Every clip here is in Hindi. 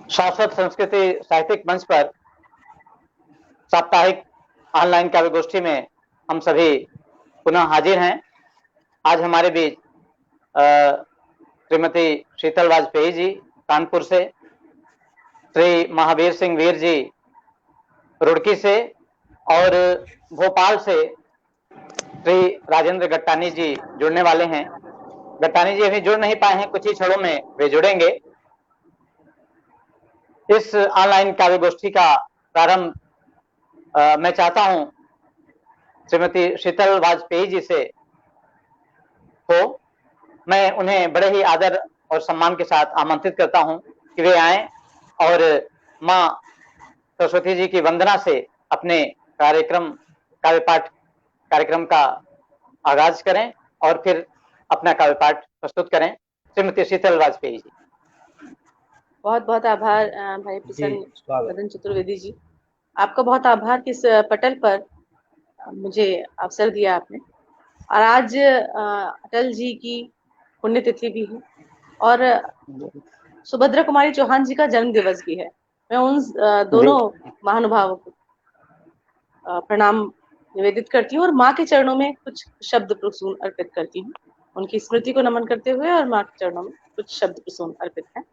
शाश्वत संस्कृति साहित्यिक मंच पर साप्ताहिक ऑनलाइन काव्य गोष्ठी में हम सभी पुनः हाजिर हैं। आज हमारे बीच श्रीमती शीतल वाजपेयी जी कानपुर से, श्री महावीर सिंह वीर जी रुड़की से और भोपाल से श्री राजेंद्र गट्टानी जी जुड़ने वाले हैं। गट्टानी जी अभी जुड़ नहीं पाए हैं, कुछ ही क्षणों में वे जुड़ेंगे। इस ऑनलाइन काव्य गोष्ठी का प्रारंभ मैं चाहता हूं श्रीमती शीतल वाजपेयी जी से हो। मैं उन्हें बड़े ही आदर और सम्मान के साथ आमंत्रित करता हूं कि वे आएं और मां सरस्वती जी की वंदना से अपने काव्य पाठ कार्यक्रम का आगाज करें और फिर अपना काव्य पाठ प्रस्तुत करें। श्रीमती शीतल वाजपेयी जी। बहुत बहुत आभार भाई प्रसन्न मदन चतुर्वेदी जी, आपका बहुत आभार कि इस पटल पर मुझे अवसर दिया आपने। और आज अटल जी की पुण्यतिथि भी है और सुभद्रा कुमारी चौहान जी का जन्म दिवस भी है। मैं उन दोनों महानुभावों को प्रणाम निवेदित करती हूँ और माँ के चरणों में कुछ शब्द प्रसून अर्पित करती हूँ। उनकी स्मृति को नमन करते हुए और माँ के चरणों में कुछ शब्द प्रसून अर्पित है।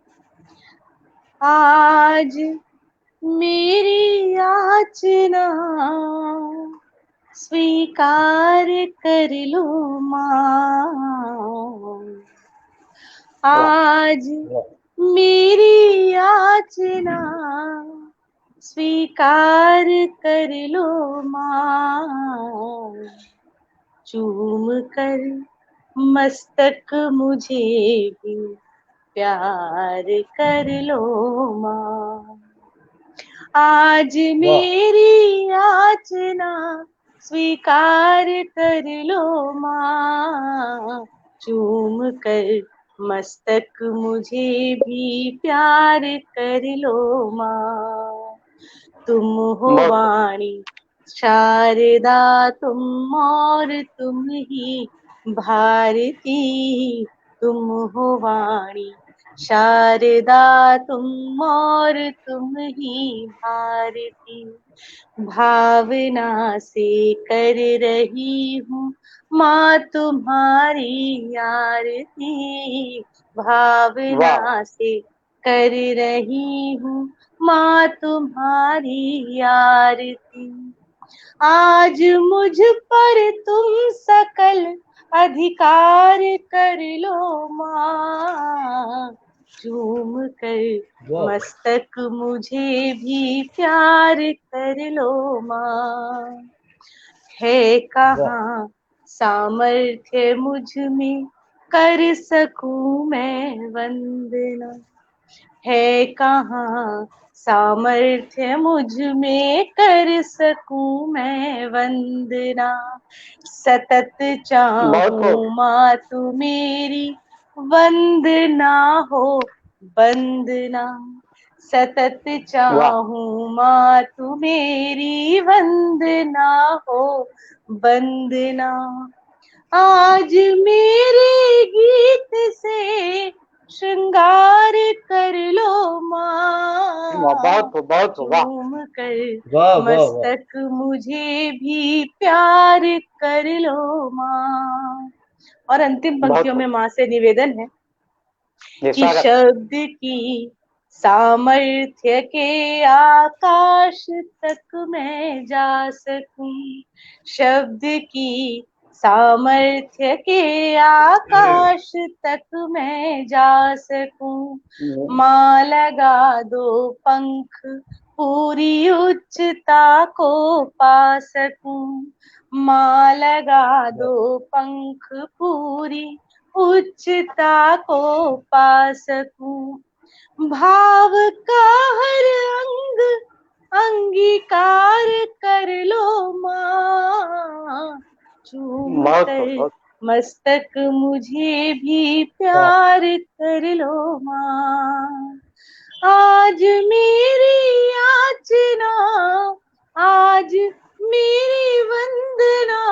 आज मेरी याचना स्वीकार कर लो माँ, आज मेरी याचना स्वीकार कर लो माँ, चूम कर मस्तक मुझे भी प्यार कर लो माँ, आज मेरी याचना स्वीकार कर लो माँ, चूम कर मस्तक मुझे भी प्यार कर लो माँ। तुम हो वाणी शारदा तुम और तुम ही भारती, तुम हो वाणी शारदा तुम और तुम ही भारती, भावना से कर रही हूँ माँ तुम्हारी आरती, भावना से कर रही हूँ माँ तुम्हारी आरती। आज मुझ पर तुम सकल अधिकार कर लो माँ, चूम कर मस्तक मुझे भी प्यार कर लो माँ। है कहाँ सामर्थ्य मुझ में कर सकूं मैं वंदना, है कहाँ सामर्थ्य मुझ में कर सकूं मैं वंदना, सतत चाहूं माँ तू मेरी वंदना हो वंदना, सतत चाहूं माँ तू मेरी वंदना हो वंदना। आज मेरे गीत से श्रृंगार कर लो माँ, चूम कर मस्तक मुझे भी प्यार कर लो माँ। और अंतिम पंक्तियों में माँ से निवेदन है कि शब्द की सामर्थ्य के आकाश तक मैं जा सकूं, शब्द की सामर्थ्य के आकाश तक मैं जा सकूं, माँ लगा दो पंख पूरी उच्चता को पा सकूं, माँ लगा दो पंख पूरी उच्चता को पा सकूं, भाव का हर अंग अंगीकार कर लो माँ, चूम कर मस्तक मुझे भी प्यार कर लो माँ। आज मेरी याचना, आज मेरी वंदना,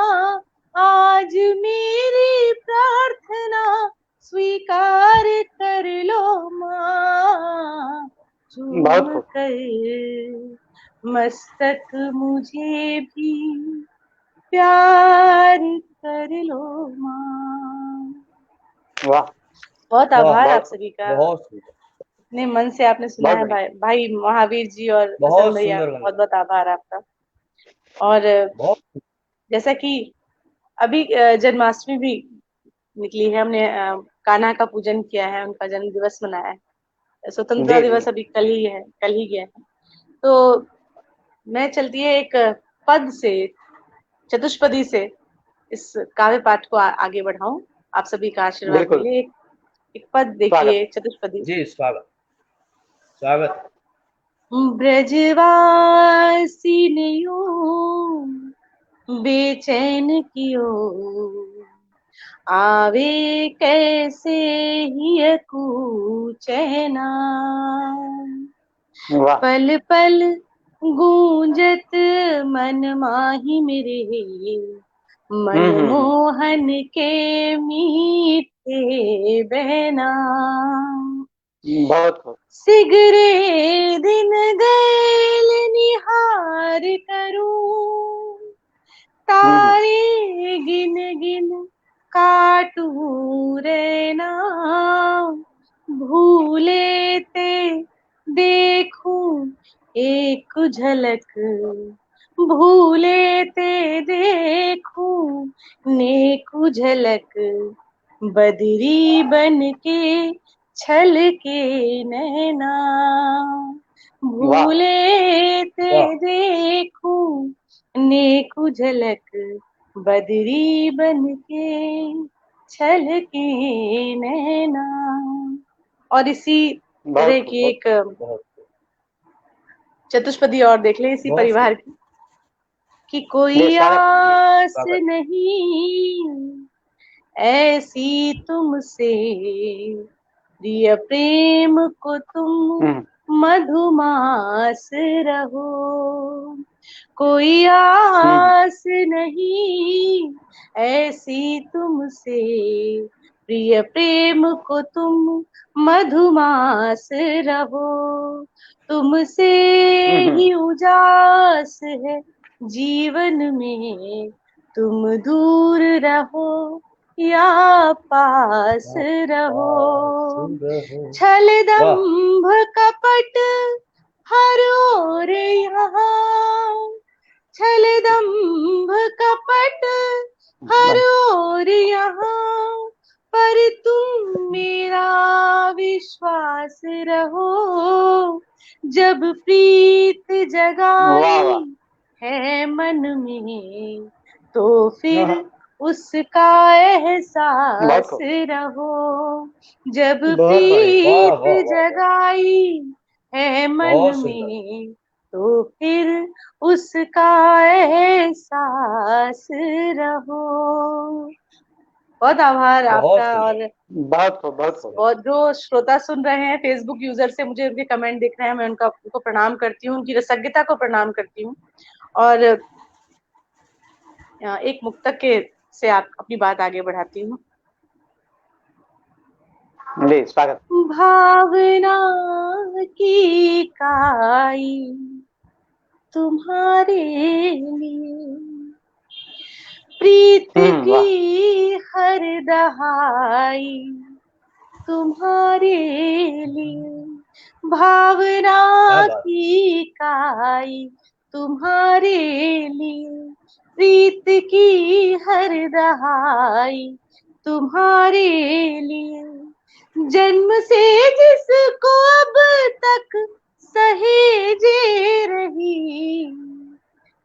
आज मेरी प्रार्थना स्वीकार कर लो माँ, चूम कर मस्तक मुझे भी प्यार कर लो माँ। वाह, बहुत आभार आप बहुत सभी का, बहुत सुंदर, इतने मन से आपने सुना बहुत है। बढ़िया। भाई महावीर जी और हसन बहुत भैया, सुंदर बहुत गाना, बहुत आभार आपका। और बहुत जैसा कि अभी जन्माष्टमी भी निकली है, हमने कान्हा का पूजन किया है, उनका जन्म दिवस मनाया है। स्वतंत्रता जी जी। दिवस अभी कल ही है, कल ही गया है। तो मैं चलती है एक पद से, चतुष्पदी से इस काव्य पाठ को आगे बढ़ाऊं, आप सभी का आशीर्वाद बिल्कुल, मिले। एक पद स्वागत। देखिए, चतुष्पदी। जी, स्वागत स्वागत। ब्रजवासी यूं बेचैन कियो, आवे कैसे ही कूचैना। वाह। पल पल गूंजत मन माही मेरे, हम्म। मनमोहन के मीठे बहना। बहुत खूब। सिगरे दिन गैल निहार करूं, हम्म। तारे गिन गिन काटू रैना। भूले ते देखूं एक झलक, भूले ते देखूं नेक झलक। बदरी बन के छल के नैना, वाह। भूले ते वाह, देखूं नेक झलक। बदरी बन के छल के नैना। और इसी बहुत तरह खूब, की बहुत। एक बहुत चतुष्पदी और देख लें इसी बहुत परिवार सुंदर। की, कि जी, कोई स्वागत। जी, आस स्वागत। नहीं ऐसी तुमसे, प्रिय प्रेम को तुम हम्म। मधुमास रहो। कोई हम्म। आस नहीं ऐसी तुमसे, प्रिय प्रेम को तुम मधुमास रहो। तुमसे हम्म। ही उजास है जीवन में, तुम दूर रहो या पास रहो। छल वाह, दंभ कपट हर ओर यहाँ, छल दंभ कपट हर ओर यहाँ। पर तुम मेरा विश्वास रहो, जब प्रीत वाह वाह। जगाई है मन में, तो फिर उसका बहुत एहसास खूब। रहो। जब बहुत बढ़िया, वाह प्रीत वाह वाह वाह, जगाई है मन बहुत सुंदर। में, तो फिर उसका एहसास रहो। बहुत आभार बहुत आपका। सुंदर। और बहुत खूब, बहुत खूब। और जो श्रोता सुन रहे हैं फेसबुक यूजर से, मुझे उनके कमेंट दिख रहे हैं, मैं उनको प्रणाम करती हूँ, उनकी रसज्ञता को प्रणाम करती हूँ। और एक मुक्तक के से आप अपनी बात आगे बढ़ाती हूँ। जी, स्वागत। भावना की काई तुम्हारे लिए, प्रीत वाह। की हर दहाई तुम्हारे लिए। भावना क्या बात, की काई तुम्हारे लिए, प्रीत की हर दहाई तुम्हारे लिए। जन्म से जिसको अब तक सहेजे रही,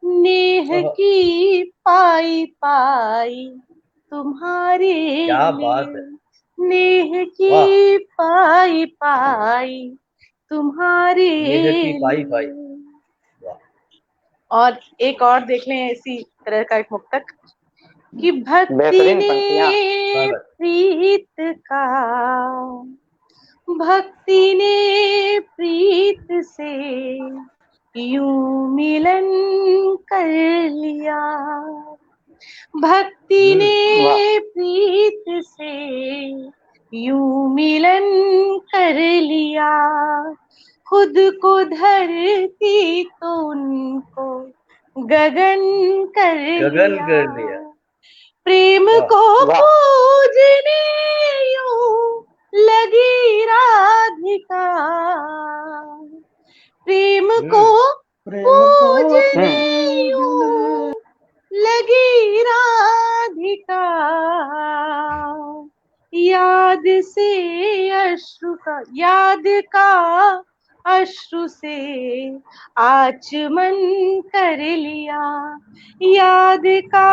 नेह वाह, की पाई पाई तुम्हारे क्या बात है, लिए, नेह वाह। की पाई पाई तुम्हारे नेह की पाई पाई, लिए। वाह। और एक और देख लें इसी तरह का एक मुक्तक, कि भक्ति बेहतरीन पंक्तियां। ने स्वागत। प्रीत का, भक्ति ने प्रीत से यूं मिलन कर लिया। भक्ति वाह। ने प्रीत से यूं मिलन कर लिया। खुद को धरती तो उनको गगन कर लिया। प्रेम को पूजने यूं लगी राधिका, प्रेम को पूजने यूं लगी राधिका, याद का अश्रु से आचमन कर लिया, याद का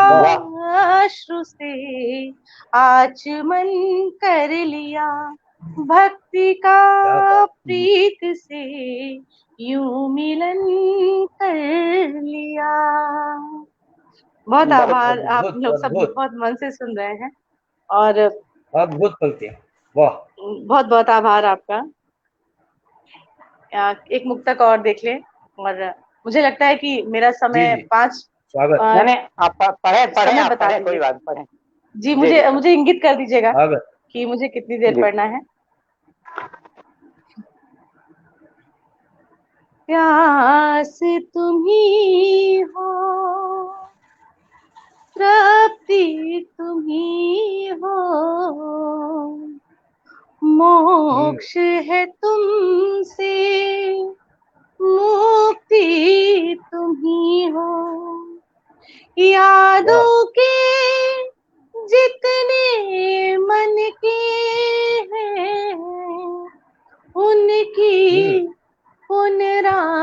अश्रु से आचमन कर लिया, भक्ति का प्रीत से यूं मिलन कर लिया। बहुत आभार, आप लोग सब बहुत मन से सुन रहे हैं और अद्भुत पंक्तियां, वाह। बहुत बहुत आभार आपका। एक मुक्तक और देख लें, और मुझे लगता है कि मेरा समय 5 स्वागत। नहीं आप पढ़े आप पढ़े, कोई बात पढ़े जी। मुझे इंगित कर दीजिएगा कि मुझे कितनी देर पढ़ना है। प्यास तुम्ही हो, तृप्ति तुम्ही हो, मोक्ष है तुमसे, मुक्ति तुम्ही हो, यादों के जितने मन के हैं उनकी पुनरावृत्ति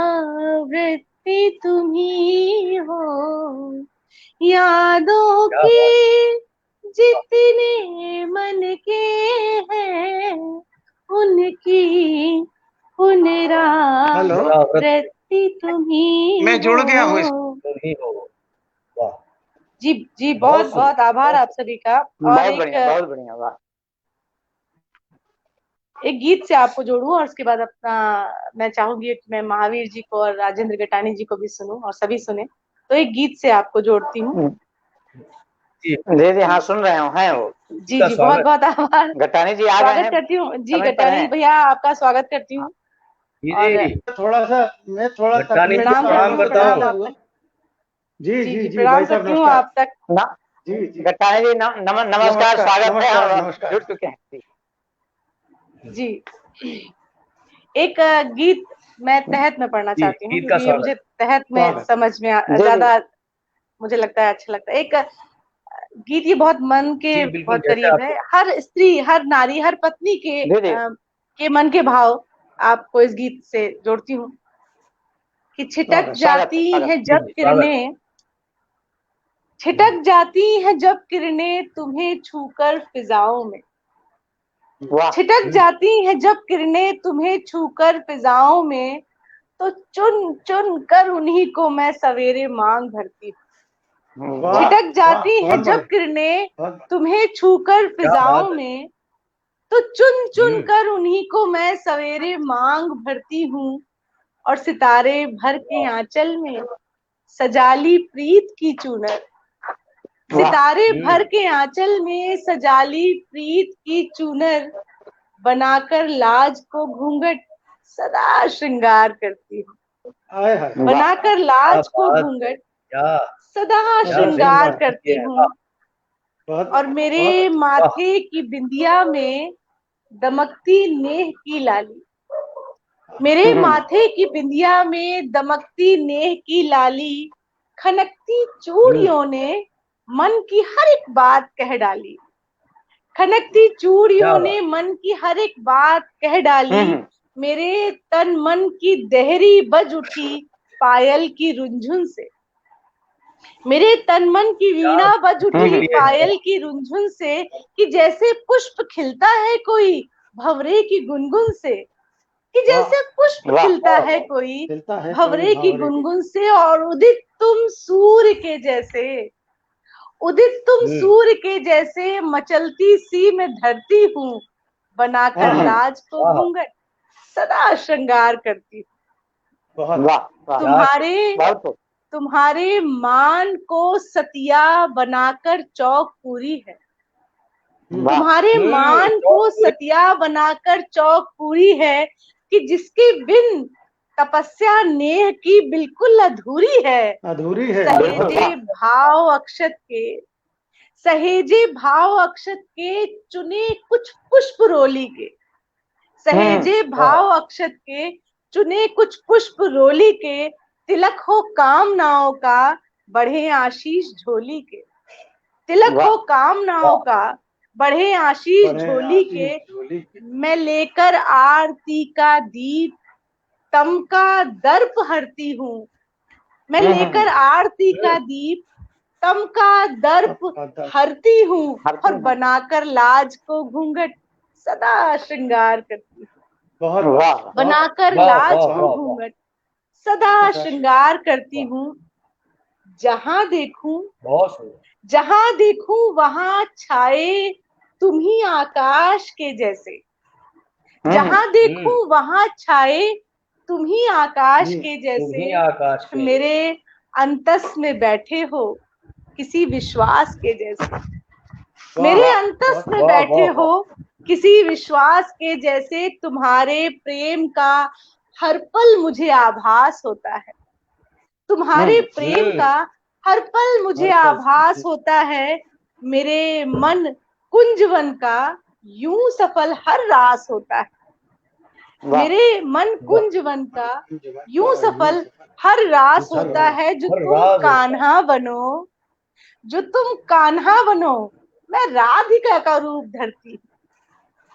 तुम्ही हो, यादों के जितने मन के हैं उनकी पुनरावृत्ति तुम्ही। मैं जुड़ गया हूँ जी जी, बहुत बहुत आभार आप सभी का। और बहुत बढ़िया, वाह। एक गीत से आपको जोड़ूं और उसके बाद अपना मैं चाहूंगी कि मैं महावीर जी को और राजेंद्र गटानी जी को भी सुनूं और सभी सुने, तो एक गीत से आपको जोड़ती हूँ। जी हाँ, सुन रहे हो हैं वो। जी जी, बहुत बहुत आभार। गटानी जी आ गए हैं, स्वागत करती हूँ जी। गटानी भैया आपका स्वागत करती हूँ। थोड़ा सा मैं प्रणाम करता हूँ। जी जी, प्रणाम करती हूँ आप तक। जी गटानी जी नमस्कार, स्वागत है, जुड़ चुके हैं जी। एक गीत मैं तहत में पढ़ना चाहती हूँ क्योंकि मुझे तहत में समझ में ज्यादा मुझे लगता है अच्छा लगता है। एक गीत ये बहुत मन के बहुत करीब है, हर स्त्री, हर नारी, हर पत्नी के मन के भाव आपको इस गीत से जोड़ती हूँ कि छिटक जाती है जब किरणें, छिटक जाती है जब किरणें तुम्हें छूकर फिजाओं में, छिटक जाती है जब किरणें तुम्हें छूकर फिजाओं में, तो चुन चुन कर उन्हीं को मैं सवेरे मांग भरती हूँ। छिटक जाती है जब किरणें तुम्हें छूकर फिजाओं में, तो चुन चुन कर उन्हीं को मैं सवेरे मांग भरती हूँ, और सितारे भर के आंचल में सजाली प्रीत की चूनर, सितारे भर के आंचल में सजाली प्रीत की चूनर, बनाकर लाज को घूंघट सदा श्रृंगार करती हूँ, बनाकर लाज को घूंघट सदा श्रृंगार करती हूँ, और मेरे माथे की बिंदिया में दमकती नेह की लाली, मेरे माथे की बिंदिया में दमकती नेह की लाली, खनकती चूड़ियों ने मन की हर एक बात कह डाली, खनकती चूड़ियों ने मन की हर एक बात कह डाली, मेरे तन मन की देहरी बज उठी पायल की रुंझुन से, मेरे तन मन की वीणा बज उठी पायल की रुंझुन से, कि जैसे पुष्प खिलता है कोई भंवरे की गुनगुन से, कि जैसे पुष्प खिलता है कोई भंवरे की गुनगुन से, और उदित तुम सूर्य के जैसे, उदित तुम सूर्य के जैसे मचलती सी मैं धरती हूँ, बनाकर लाज को घूंघट सदा श्रृंगार करती हूँ। तुम्हारे मान को सतिया बनाकर चौक पूरी है, तुम्हारे मान को सतिया बनाकर चौक पूरी है, कि जिसके बिन तपस्या नेह की बिल्कुल अधूरी है। अधूरी है। सहेजे भाव अक्षत के, सहेजे भाव अक्षत के, चुने कुछ पुष्प रोली के। सहेजे भाव अक्षत के, चुने कुछ पुष्प रोली के, तिलक हो कामनाओं का, बढ़े आशीष झोली के। तिलक हो कामनाओं का, बढ़े आशीष झोली के। मैं लेकर आरती का दीप, तम का दर्प हरती हूँ। मैं लेकर आरती का दीप, तम का दर्प हरती हूँ, और बनाकर लाज को घूंघट सदा श्रृंगार करती हूँ। बनाकर लाज को घूंघट सदा श्रृंगार करती हूँ। जहां देखूं वहां छाए तुम ही आकाश के जैसे। जहां देखूं वहां छाए तुम ही आकाश के जैसे। मेरे अंतस में बैठे हो किसी विश्वास के जैसे। मेरे अंतस में बैठे हो किसी विश्वास के जैसे। तुम्हारे प्रेम का हर पल मुझे आभास होता है। तुम्हारे प्रेम का हर पल मुझे आभास होता है। मेरे मन कुंजवन का यूं सफल हर रास होता है। मेरे मन कुंजवन का यूं सफल हर रास होता है। जो तुम कान्हा बनो, जो तुम कान्हा बनो, मैं राधिका का रूप धरती हूँ।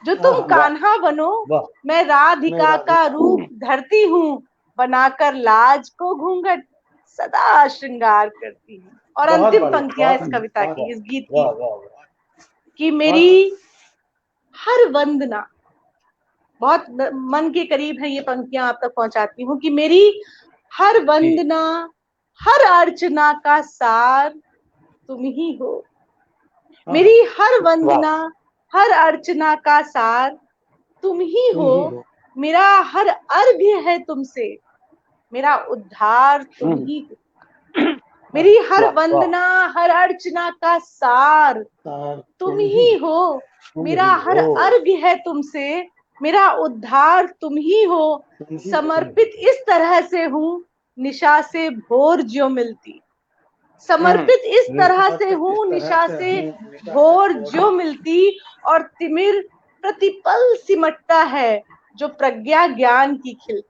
जो तुम कान्हा बनो, मैं राधिका का रूप धरती हूँ। बनाकर लाज को घूंघट सदा श्रृंगार करती हूँ। और अंतिम पंक्तियां इस कविता की, इस गीत की, कि मेरी हर वंदना, बहुत मन के करीब है ये पंक्तियां आप तक पहुंचाती हूँ, कि मेरी हर वंदना, हर अर्चना का सार तुम ही हो। मेरी हर वंदना, हर अर्चना का सार तुम ही हो। मेरा हर अर्घ्य है तुमसे, मेरा उद्धार तुम ही हो। मेरी हर वंदना, हर अर्चना का सार तुम ही हो। मेरा हर अर्घ्य है तुमसे, मेरा उद्धार तुम ही हो। समर्पित इस तरह से हूँ निशा से भोर ज्यों मिलती। समर्पित इस तरह से हूँ निशा से भोर ज्यों मिलती। और तिमिर प्रतिपल सिमटता है जो प्रज्ञा ज्ञान की खिलती।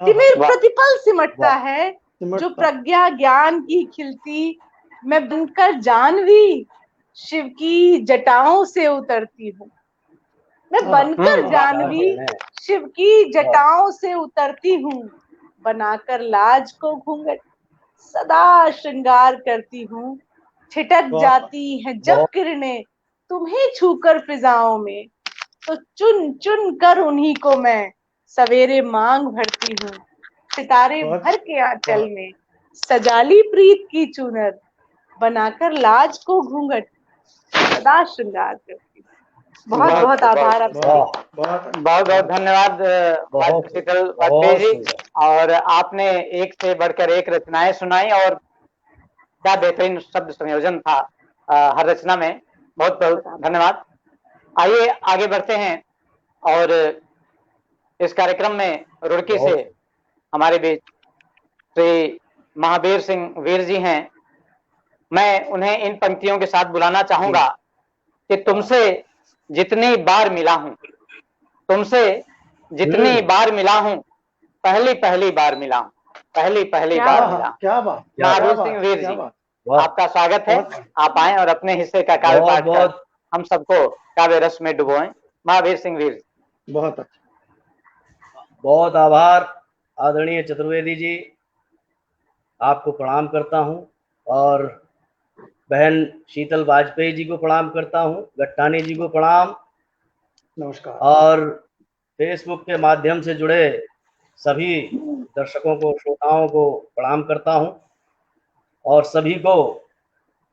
तिमिर प्रतिपल सिमटता है जो प्रज्ञा ज्ञान की खिलती। मैं बनकर जानवी शिव की जटाओं से उतरती हूँ। मैं बनकर जानवी शिव की जटाओं से उतरती हूँ। बनाकर लाज को घूंघट सदा श्रृंगार करती हूँ। छिटक जाती हैं जब किरणें तुम्हें छूकर फिजाओं में, तो चुन चुन कर उन्हीं को मैं सवेरे मांग भरती हूँ। सितारे भर के आंचल में सजाली प्रीत की चुनर, बनाकर लाज को घूंघट सदा श्रृंगार करती हूँ। बहुत बहुत आभार आप बहुत बहुत धन्यवाद शीतल वाजपेयी जी। और आपने एक से बढ़कर एक रचनाएं सुनाई, और क्या बेहतरीन शब्द संयोजन था हर रचना में। बहुत बहुत धन्यवाद। आइए आगे बढ़ते हैं, और इस कार्यक्रम में रुड़की से हमारे बीच श्री महावीर सिंह वीर जी हैं। मैं उन्हें इन पंक्तियों के साथ बुलाना चाहूंगा कि तुमसे जितनी बार मिला हूं, तुमसे जितनी बार मिला हूं, पहली पहली बार मिला हूं, पहली पहली बार मिला। क्या बात, महावीर सिंह वीर जी, आपका स्वागत है। आप आए और अपने हिस्से का काव्य पाठ कर हम सबको काव्य रस में डुबोएं। महावीर सिंह वीर जी। बहुत अच्छा, बहुत आभार आदरणीय चतुर्वेदी जी, आपको प्रणाम करता हूं, और बहन शीतल वाजपेयी जी को प्रणाम करता हूं, गट्टानी जी को प्रणाम, नमस्कार। और फेसबुक के माध्यम से जुड़े सभी दर्शकों को, श्रोताओं को प्रणाम करता हूं, और सभी को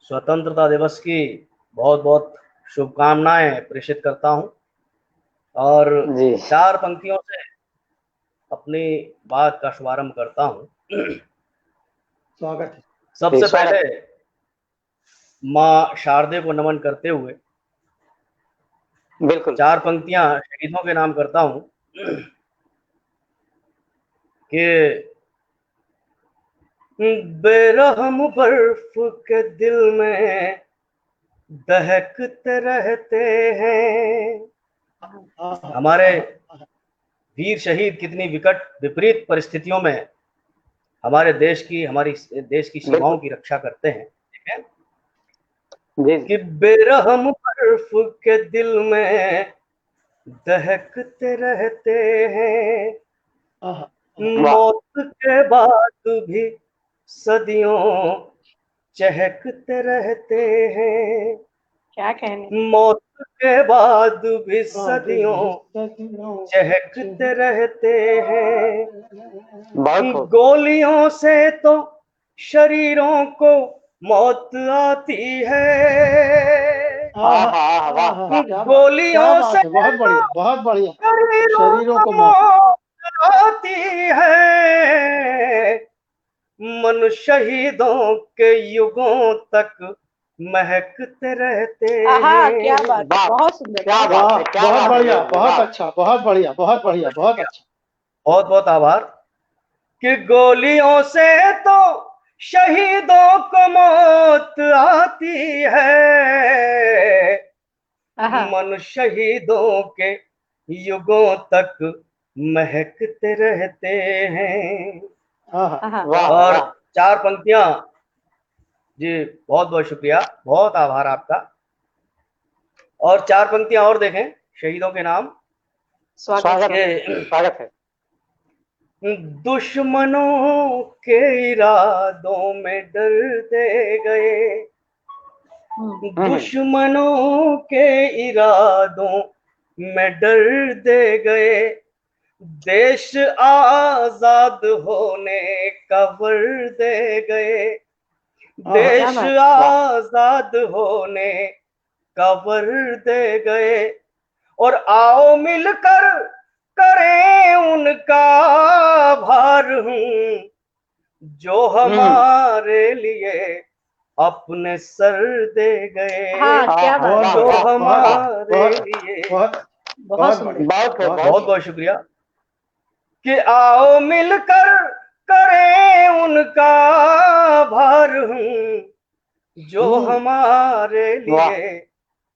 स्वतंत्रता दिवस की बहुत बहुत शुभकामनाएं प्रेषित करता हूं। और 4 पंक्तियों से अपनी बात का शुभारंभ करता हूं। स्वागत है। सबसे पहले माँ शारदे को नमन करते हुए बिल्कुल 4 पंक्तियां शहीदों के नाम करता हूं। कि बेरहम बर्फ के दिल में दहकते रहते हैं। हमारे वीर शहीद कितनी विकट विपरीत परिस्थितियों में हमारे हमारी देश की सीमाओं की रक्षा करते हैं, ठीक है? कि बेरहम बर्फ के दिल में दहकते रहते हैं, मौत के बाद भी सदियों चहकते रहते हैं। क्या कहने, मौत के बाद भी सदियों चहकते रहते हैं। गोलियों से तो शरीरों को मौत आती है, गोलियों से बहुत बढ़िया, बहुत बढ़िया। शरीरों को मौत आती है, मन शहीदों के युगों तक महकते रहते हैं। क्या बात, बहुत सुंदर, क्या बात है, बहुत बढ़िया, बहुत अच्छा, बहुत बढ़िया, बहुत बढ़िया, बहुत अच्छा। बहुत बहुत आभार। कि गोलियों से तो शहीदों को मौत आती है, मन शहीदों के युगों तक महकते रहते हैं। और 4 पंक्तियां, जी बहुत बहुत शुक्रिया, बहुत आभार आपका। और 4 पंक्तियां और देखें, शहीदों के नाम। स्वागत है। दुश्मनों के इरादों में डरते गए, दुश्मनों के इरादों में डर दे गए, देश आजाद होने का वर दे गए, देश आजाद होने का वर दे गए। और आओ मिलकर करें उनका आभार, जो हमारे लिए अपने सर दे गए। क्या बात, जो हमारे लिए बहुत बहुत शुक्रिया। कि आओ मिलकर करें उनका आभार, जो हमारे लिए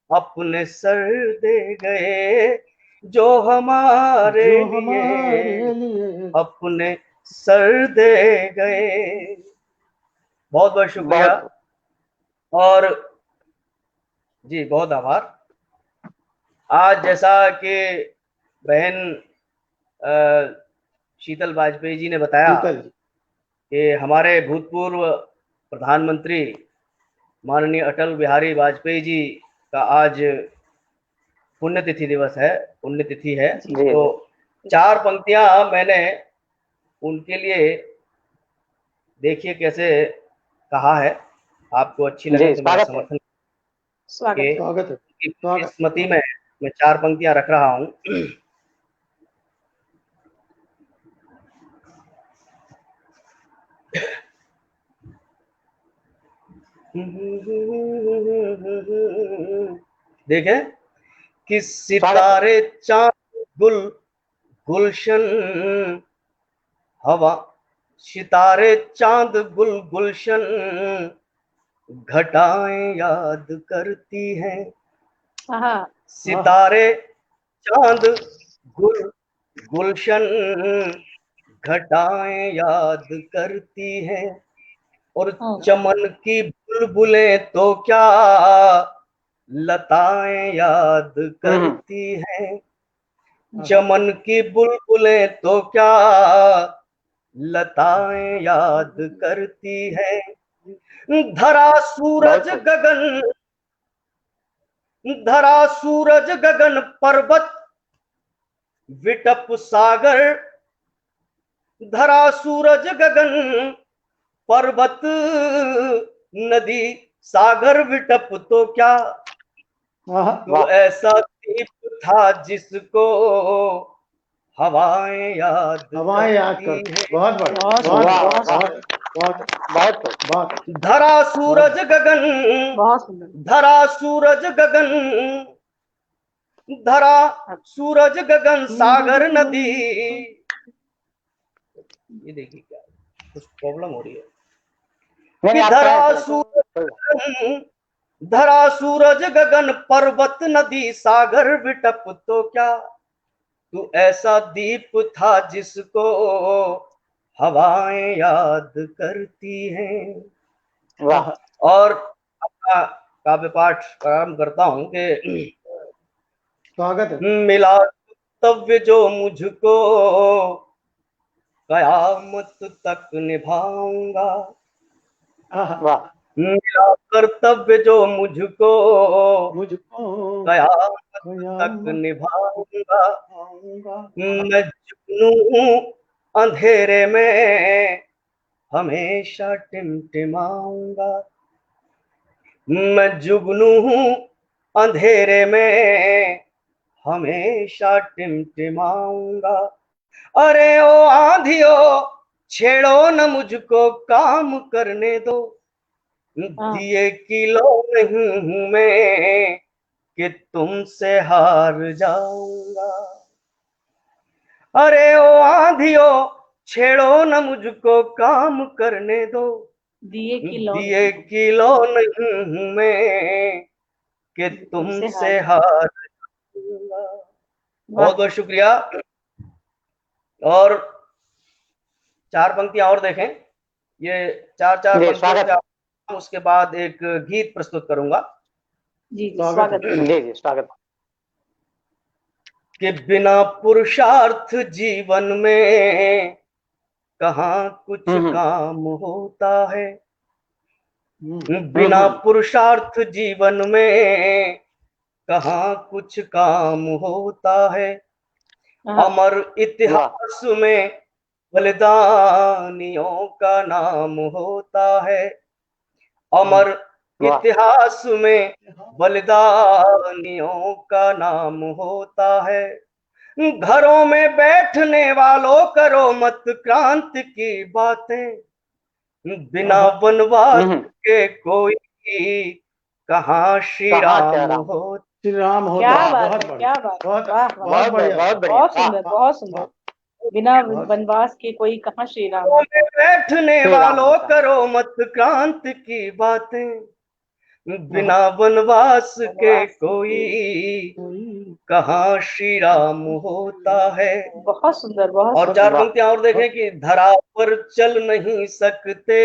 अपने सर दे गए, जो हमारे लिए अपने सर दे गए। बहुत बहुत शुक्रिया और जी बहुत आभार। आज जैसा कि बहन शीतल वाजपेयी जी ने बताया कि हमारे भूतपूर्व प्रधानमंत्री माननीय अटल बिहारी वाजपेयी जी का आज पुण्यतिथि दिवस है, पुण्यतिथि है। तो 4 पंक्तियां मैंने उनके लिए, देखिए कैसे कहा है, आपको अच्छी लगे तो मेरा समर्थन। स्वागत है। स्मृति में मैं 4 पंक्तियां रख रहा हूं। देखें कि सितारे चांद गुलशन हवा, सितारे चांद गुलशन घटाएं याद करती हैं। सितारे चांद गुलशन घटाएं याद करती हैं। और चमन की बुलबुलें तो क्या लताएं याद करती हैं। चमन की बुलबुलें तो क्या लताएं याद करती हैं। धरा सूरज गगन पर्वत विटप सागर, धरा सूरज गगन पर्वत नदी सागर विटप तो क्या, तो ऐसा दीप था जिसको हवाएं याद करती हैं। बहुत धरा सूरज गगन, धरा सूरज गगन, धरा सूरज गगन सागर नदी, ये देखिए क्या कुछ प्रॉब्लम हो रही है नहीं कि आप धरा सूरज गगन पर्वत नदी सागर विटप तो क्या तू ऐसा दीप था जिसको हवाएं याद करती हैं। वाह और अपना काव्य पाठ प्रारंभ करता हूं कि स्वागत है। मिला कर्तव्य जो मुझको कयामत तक निभाऊंगा। वाह मिला कर्तव्य जो मुझको कयामत तक निभाऊंगा। मैं जुगनू हूँ अंधेरे में हमेशा टिमटिमाऊंगा। मैं जुगनू हूँ अंधेरे में हमेशा टिमटिमाऊंगा। अरे ओ आंधियो छेड़ो न मुझको काम करने दो। दिए किलो नहीं हूं मैं कि तुमसे हार जाऊंगा। अरे ओ आंधियो छेड़ो न मुझको काम करने दो। दिए किलो नहीं हूं मैं कि तुमसे हार जाऊंगा। बहुत बहुत शुक्रिया। और 4 पंक्तियां और देखें। ये 4 पंक्तियां उसके बाद एक गीत प्रस्तुत करूंगा। जी स्वागत है। जी स्वागत। कि बिना पुरुषार्थ जीवन में कहाँ कुछ काम होता है। बिना पुरुषार्थ जीवन में कहाँ कुछ काम होता है। अमर इतिहास में बलिदानियों का नाम होता है। अमर इतिहास में बलिदानियों का नाम होता है। घरों में बैठने वालों करो मत क्रांति की बातें। बिना वनवास के कोई कहाँ श्री राम हो। श्री राम हो। क्या बात है, क्या बात, बहुत बढ़िया, बहुत सुंदर, बहुत सुंदर। बिना वनवास के कोई कहाँ श्री राम। बैठने वालों करो मत क्रांति की बातें। बिना वनवास के कोई कहाँ श्री राम होता है। बहुत सुंदर, बहुत। और 4 पंक्तियां और देखें कि धरा पर चल नहीं सकते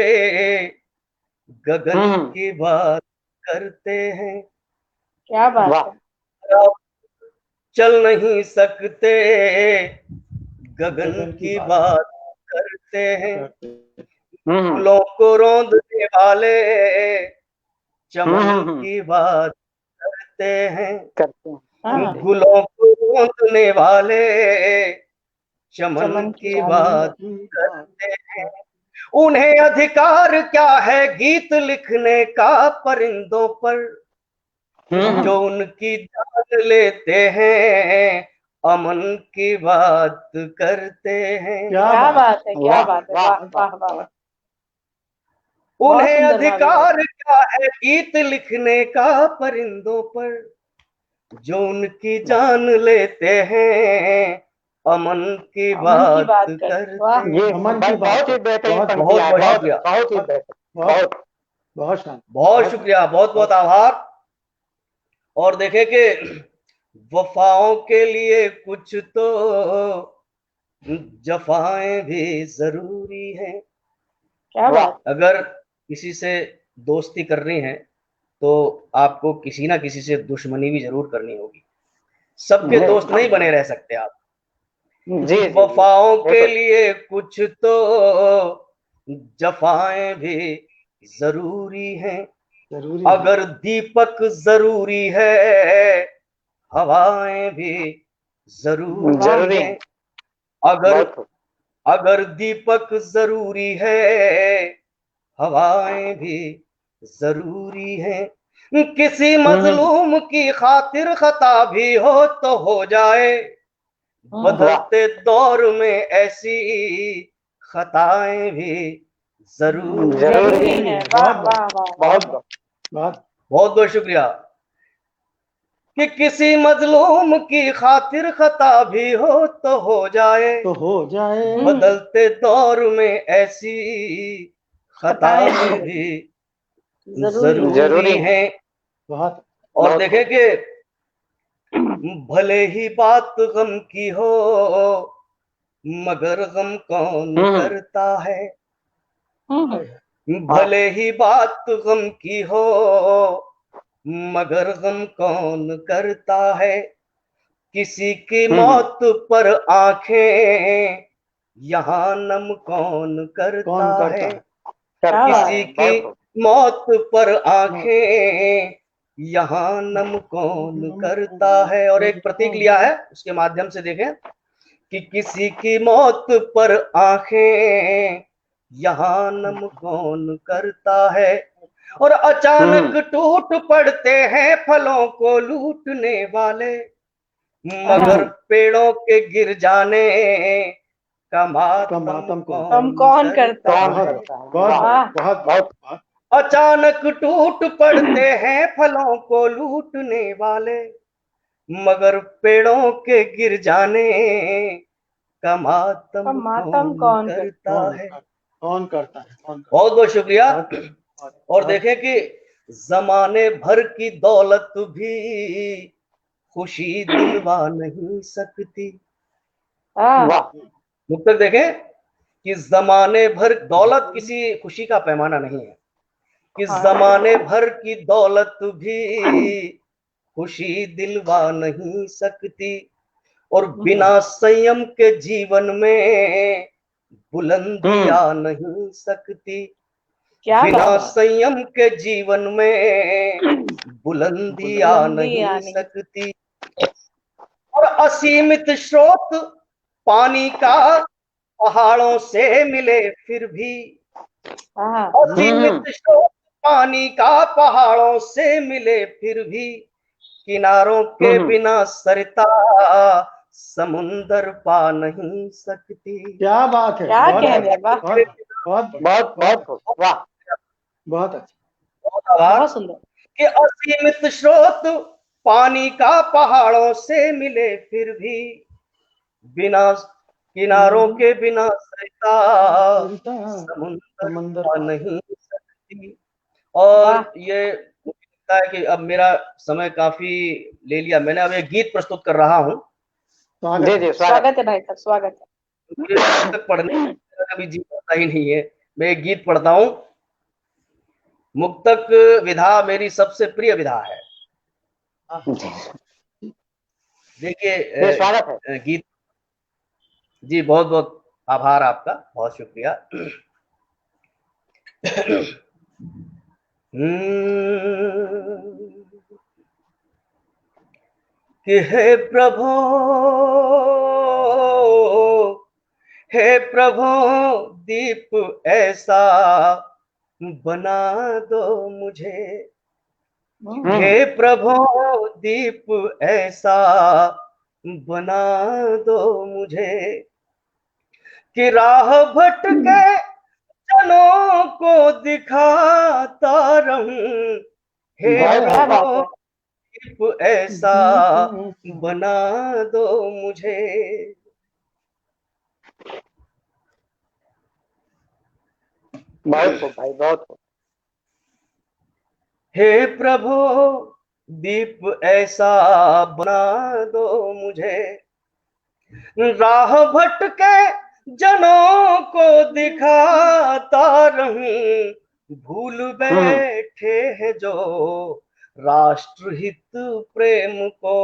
गगन की बात करते हैं। क्या बात है। चल नहीं सकते गगन की बात करते हैं। फूलों को रौंदने वाले चमन की बात करते हैं। गुलों को रौंदने वाले चमन की बात करते हैं। उन्हें अधिकार क्या है गीत लिखने का परिंदों पर जो उनकी जान लेते हैं अमन की बात करते हैं। क्या बात है, क्या बात है। वाह वाह वाह। उन्हें अधिकार क्या है गीत लिखने का परिंदों पर जो उनकी जान लेते हैं अमन की बात करते हैं। बहुत ही बेहतरीन पंक्तियां, बहुत ही बेहतरीन, बहुत शुक्रिया, बहुत बहुत आभार। और देखें कि वफाओं के लिए कुछ तो जफाएं भी जरूरी हैं। क्या बात। अगर किसी से दोस्ती करनी है तो आपको किसी ना किसी से दुश्मनी भी जरूर करनी होगी। सबके दोस्त नहीं बने रह सकते आप। जी, वफाओं के लिए कुछ तो जफाएं भी जरूरी हैं। अगर दीपक जरूरी है हवाएं भी जरूरी हैं। अगर दीपक जरूरी है हवाएं भी जरूरी हैं। किसी मजलूम की खातिर खता भी हो तो हो जाए। बदलते दौर में ऐसी खताएं भी जरूरी हैं। वाह वाह वाह। बहुत बहुत शुक्रिया। कि किसी मजलूम की खातिर खता भी हो जाए, तो हो जाए। बदलते दौर में ऐसी खताएं भी जरूरी जरूरी हैं। बहुत और बहुत देखें कि भले ही बात गम की हो, मगर गम कौन करता है। भले ही बात गम की हो, मगर गम कौन करता है। किसी की मौत पर आंखें यहाँ नम कौन करता है। किसी की मौत पर आंखें यहाँ नम कौन करता है। और एक प्रतीक लिया है, उसके माध्यम से देखें कि किसी की मौत पर आंखें यहाँ नम कौन करता है। और अचानक टूट पड़ते हैं फलों को लूटने वाले, मगर पेड़ों के गिर जाने का मातम कौन करता है। बहुत अचानक टूट पड़ते हैं फलों को लूटने वाले, मगर पेड़ों के गिर जाने का मातम कौन करता है। कौन करता है। बहुत बहुत शुक्रिया। और देखें कि जमाने भर की दौलत भी खुशी दिलवा नहीं सकती। मुक्तक देखें कि जमाने भर दौलत किसी खुशी का पैमाना नहीं है, कि जमाने भर की दौलत भी खुशी दिलवा नहीं सकती। और बिना संयम के जीवन में बुलंदी आ नहीं सकती। बिना संयम के जीवन में बुलंदी आ नहीं सकती। और असीमित स्रोत पानी का पहाड़ों से मिले फिर भी, असीमित स्रोत पानी का पहाड़ों से मिले फिर भी, किनारों के बिना सरिता समुंदर पा नहीं सकती। क्या बात है। क्या कहने, बहुत वाह, बहुत अच्छा, बहुत सुंदर। कि असीमित स्रोत पानी का पहाड़ों से मिले फिर भी, बिना किनारों के बिना सरिता समुंदर पा नहीं सकती। और ये मुझे लगता है कि अब मेरा समय काफी ले लिया मैंने। अब एक गीत प्रस्तुत कर रहा हूँ। स्वागत है भाई साहब, स्वागत है। मुझे पुस्तक पढ़ने का कभी जी करता ही नहीं है। मैं एक गीत पढ़ता हूँ। मुक्तक विधा मेरी सबसे प्रिय विधा है। देखिए स्वागत है। गीत जी, बहुत बहुत आभार आपका, बहुत शुक्रिया। कि हे प्रभु, हे प्रभु दीप ऐसा बना दो मुझे। हे प्रभु दीप ऐसा बना दो मुझे, कि राह भटके जनों को दिखाता रहूं। हे प्रभु दीप ऐसा बना दो मुझे। बहुत हो भाई, बहुत हो। हे प्रभु दीप ऐसा बना दो मुझे, राह भटके जनों को दिखाता रहूं। भूल बैठे हैं जो राष्ट्रहित प्रेम को,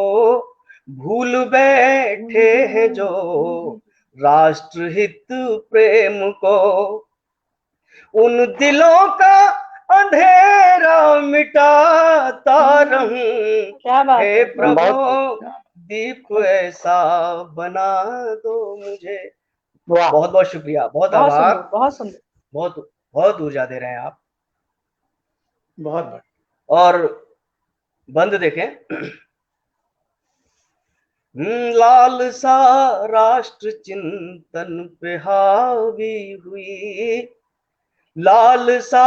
भूल बैठे हैं जो राष्ट्रहित प्रेम को, उन दिलों का अंधेरा मिटाता रहूं। हे प्रभु दीप ऐसा बना दो मुझे। बहुत बहुत शुक्रिया, बहुत आभार। बहुत सुंदर, बहुत बहुत ऊर्जा दे रहे हैं आप। बहुत। और बंद देखें। लाल सा राष्ट्र चिंतन पे हावी हुई, लाल सा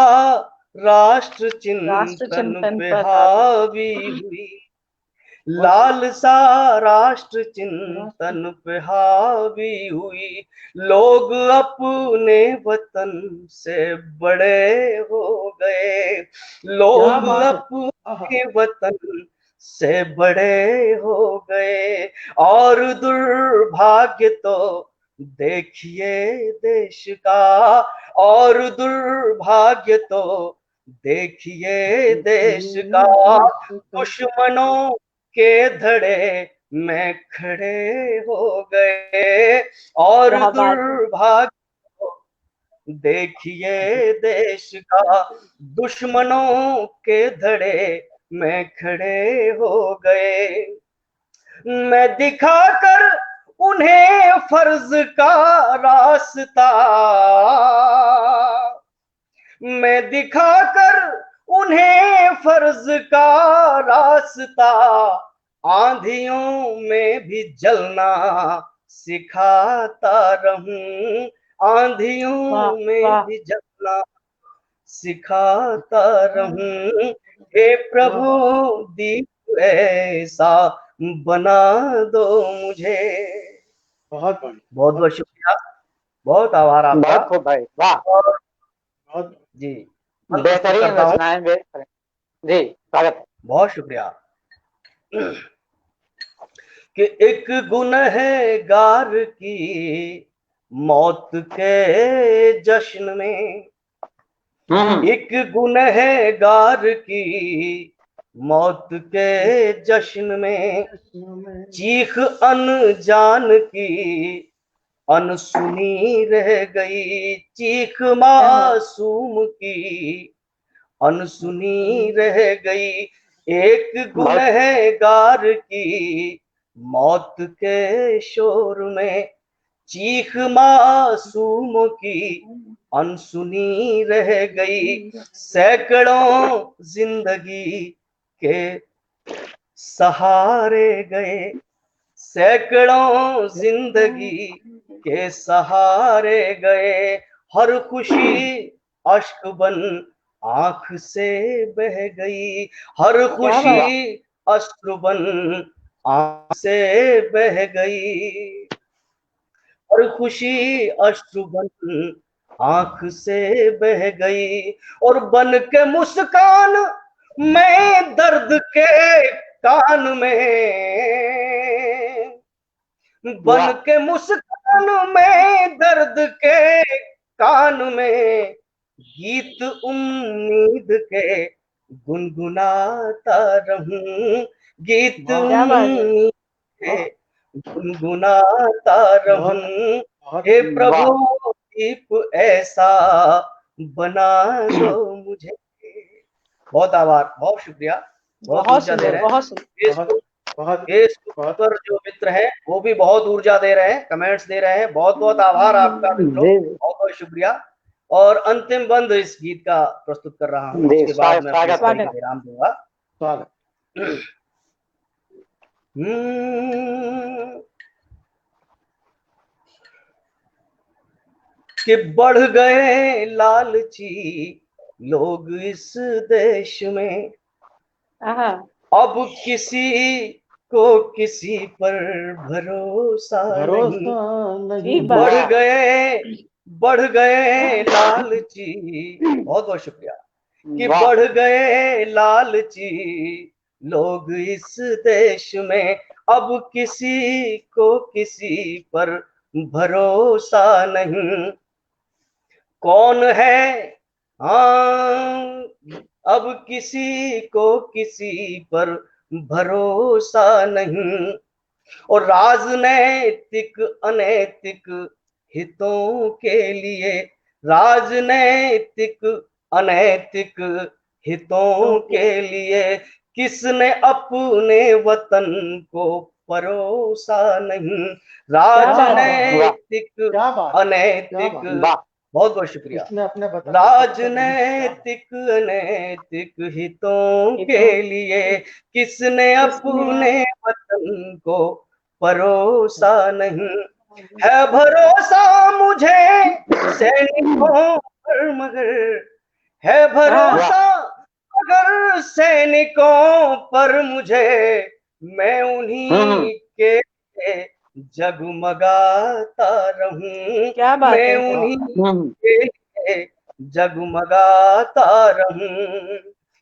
राष्ट्र चिंतन पे हावी हुई, लालसा राष्ट्र चिंतन पे हावी हुई, लोग अपने वतन से बड़े हो गए, लोग अपने वतन से बड़े हो गए। और दुर्भाग्य तो देखिए देश का, और दुर्भाग्य तो देखिए देश का, दुश्मनों के धड़े में खड़े हो गए। और क्या बात है। दुर्भाग्य तो देखिए देश का, दुश्मनों के धड़े में खड़े हो गए। मैं दिखाकर उन्हें फर्ज का रास्ता, मैं दिखाकर उन्हें फर्ज का रास्ता, आंधियों में भी जलना सिखाता रहूं, आंधियों में भी जलना सिखाता रहूं। हे प्रभु दीप ऐसा बना दो मुझे। बहुत बढ़िया, बहुत बहुत शुक्रिया, बहुत आभार आपका। बहुत खूब भाई, वाह, बहुत जी बेहतरीन रचनाएं, बेहतरीन। जी, स्वागत है। बहुत शुक्रिया। कि एक गुनहगार की मौत के जश्न में, एक गुनहगार की मौत के जश्न में, चीख अनजान की अनसुनी रह गई, चीख मासूम की अनसुनी रह गई। एक गुनहगार की मौत के शोर में, चीख मासूम की अनसुनी रह गई। सैकड़ों जिंदगी के सहारे गए, सैकड़ों जिंदगी के सहारे गए। हर खुशी अश्क बन आंख से बह गई, हर खुशी अश्क बन आंख से बह गई, हर खुशी अश्रु बन आंख से बह गई। और बन के मुस्कान मैं दर्द के कान में, बन के मुस्कान में दर्द के कान में, गीत उम्मीद के गुनगुनाता रहूं, गीत उम्मीद के गुनगुनाता रहूं। हे प्रभु दीप ऐसा बना दो मुझे। बहुत आभार, बहुत शुक्रिया, बहुत ऊर्जा दे रहे हैं। बहुत सुंदर। फेसबुक पर जो मित्र हैं वो भी बहुत ऊर्जा दे रहे हैं, कमेंट्स दे रहे हैं। बहुत बहुत आभार आपका मित्रों, बहुत बहुत शुक्रिया। और अंतिम बंद इस गीत का प्रस्तुत कर रहा हूँ, उसके बाद मैं अपने विराम दूंगा। कि बढ़ गए लालची लोग इस देश में, अब किसी को किसी पर भरोसा नहीं। बढ़ गए लालची, बहुत बहुत शुक्रिया। कि बढ़ गए लालची लोग इस देश में, अब किसी को किसी पर भरोसा नहीं। कौन है अब किसी को किसी पर भरोसा नहीं। और राजनैतिक अनैतिक हितों के लिए, राजनैतिक अनैतिक हितों के लिए, किसने अपने वतन को परोसा नहीं। राजनैतिक अनैतिक, बहुत बहुत शुक्रिया। राजनैतिक अनैतिक हितों के लिए किसने अपने वतन को परोसा नहीं। है भरोसा मुझे सैनिकों पर मगर, है भरोसा अगर सैनिकों पर मुझे मैं उन्हीं के जगमगाता रहूं, क्या बात मैं है। उन्हीं के जगमगाता रहूं।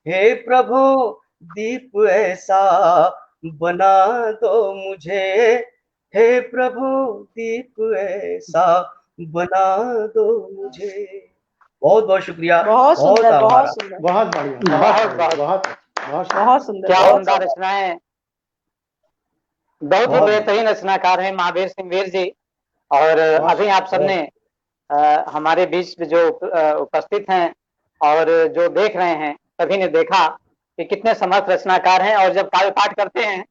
हे प्रभु दीप ऐसा बना दो मुझे, हे प्रभु दीप ऐसा बना दो मुझे। बहुत बहुत शुक्रिया, बहुत सुंदर, आभार बहुत आपका। सुंदर, बहुत बढ़िया, बहुत बढ़िया, बहुत बहुत बहुत सुंदर, क्या बहुत उम्दा सुंदर। रचनाएं, बहुत ही बहुत बेहतरीन रचनाकार हैं महावीर सिंह वीर जी। और अभी आप सबने हमारे बीच में जो उपस्थित हैं और जो देख रहे हैं, सभी ने देखा कि कितने समर्थ रचनाकार हैं, और जब काव्य पाठ करते हैं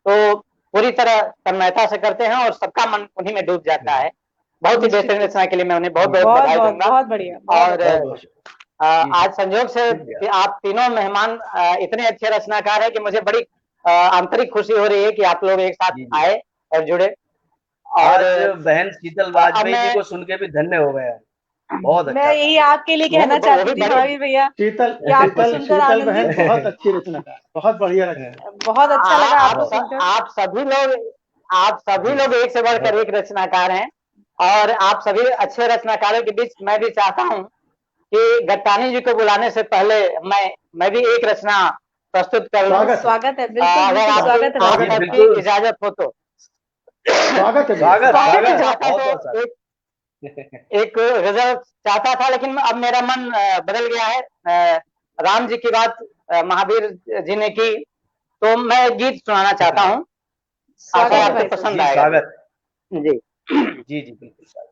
तो पूरी तरह तन्मयता से करते हैं और सबका मन उन्हीं में डूब जाता है। बहुत ही बेहतरीन रचना के लिए मैं उन्हें बहुत बहुत बहुत बधाई बहुत दूंगा। बहुत बढ़िया, बहुत और अच्छा। बहुत बहुत शुक्रिया। आज संयोग से कि आप तीनों मेहमान इतने अच्छे रचनाकार हैं कि मुझे बड़ी आंतरिक खुशी हो रही है कि आप लोग एक साथ जी, जी। आए और जुड़े। आज और बहन शीतल अब वाजपेयी जी मैं को सुन के भी धन्य हो गया। बहुत अच्छा मैं यही था। आपके लिए कहना वो चाहती भी थी बड़ी महावीर भैया शीतल कि आपको शीतल सुनकर शीतल बहन आनंदित, बहुत अच्छी रचनाकार, बहुत बढ़िया रचना। बहुत अच्छा लगा आपको बहुत। सुनकर। आप सभी जी। लोग एक से बढ़कर एक रचनाकार हैं, और आप सभी अच्छे रचनाकारों के बीच मैं भी चाहता हूं कि गट्टानी जी को बुलाने से पहले मैं भी एक रचना प्रस्तुत कर लूं। स्वागत है, बिल्कुल अगर बिल्कुल स्वागत है आप भाई। जी, सबकी बिल्कुल। इजाजत हो तो। स्वागत है भैया, स्वागत, स्वागत है। स्वागत। चाहता बहुत तो बहुत स्वागत। एक गजल चाहता था, लेकिन अब मेरा मन बदल गया है। राम जी की बात महावीर जी ने की, तो मैं गीत सुनाना चाहता हूँ। स्वागत आशा है आपको भाई साहब। पसंद जी, आएगा। स्वागत। जी। जी, जी, बिल्कुल स्वागत।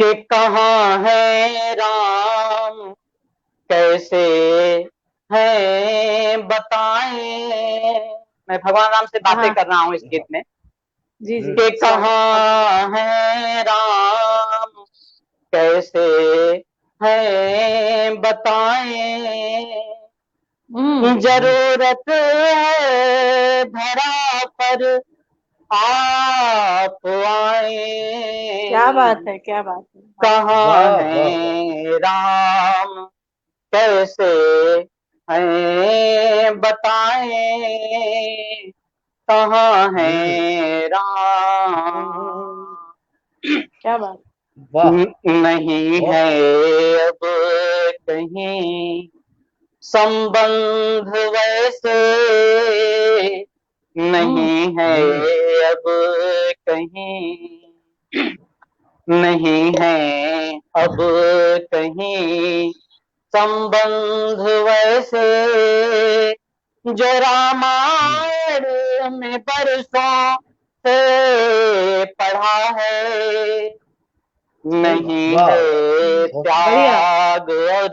कि कहाँ है राम, कैसे है बताएं। मैं भगवान राम से बातें हाँ कर रहा हूँ इस गीत में। जी जी, कि स्वागत। कहाँ है राम, कैसे है बताएं। जरूरत है धरा पर आप आए। क्या बात है, क्या बात है। कहाँ वाह, वाह, वाह। है राम, कैसे हैं बताएं। कहाँ है राम। क्या बात। वाह, नहीं बहुत है अब कहीं संबंध वैसे, नहीं है अब कहीं, नहीं है अब कहीं संबंध वैसे, जो रामायण में बरसों से पढ़ा है। नहीं वाह, है बहुत बढ़िया। त्याग और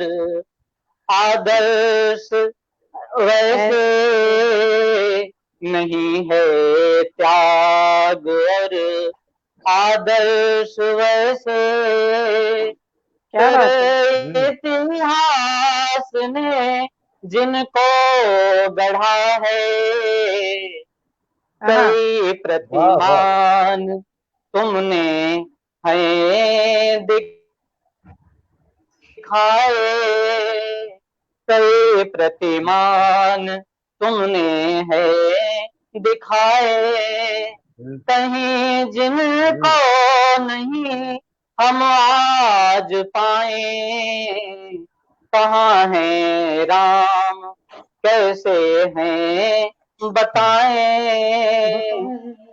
आदर्श वैसे, नहीं है त्याग और आदर्श वैसे, क्या बात है। तेरे इतिहास ने जिनको गढ़ा है। हाँ, कई वाह, वाह, वाह। प्रतिमान तुमने हैं दिखाए। कई प्रतिमान तुमने है दिखाए। कहीं जिनको नहीं हम आज पाए। कहाँ है राम, कैसे हैं बताएं।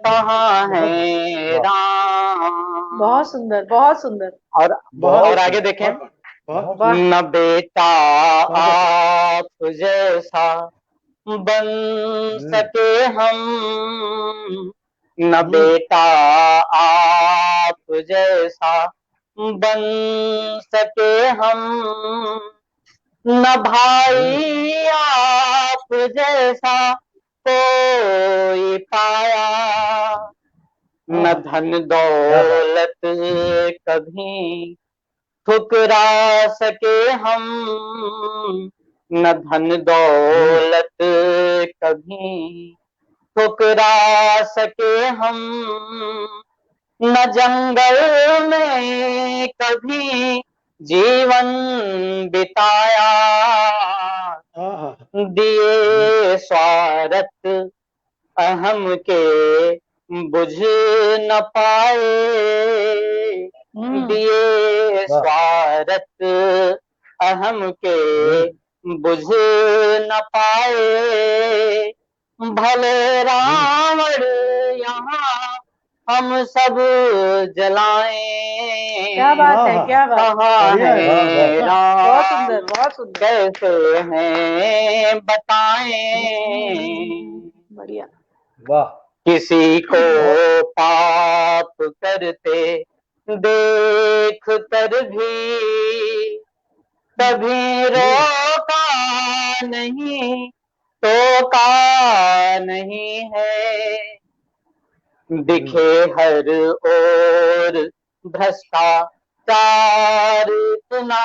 कहाँ है वाह। राम। बहुत सुंदर, बहुत सुंदर। और बहुत आगे सुंदर। देखें। बहुत वाह। न बेटा स्वागत है। आप जैसा बन सके हम, न बेटा आप जैसा बन सके हम, न भाई आप जैसा कोई पाया। न धन क्या बात। दौलत कभी ठुकरा सके हम, न धन दौलत कभी ठुकरा सके हम। न जंगल में कभी जीवन बिताया। हाँ हाँ दिए स्वार्थ अहम के बुझ न पाए, दिए स्वार्थ अहम के बुझ न पाए, भले रावण यहाँ हम सब जलाएं। क्या बात है, क्या बात है, कहाँ बढ़िया है, है वाह, बहुत राम, सुंदर, बहुत सुंदर, कैसे हैं बताएं। बढ़िया। वाह, किसी को पाप करते देख कर भी कभी रोका नहीं, टोका नहीं है। दिखे हर ओर भ्रष्टाचार इतना,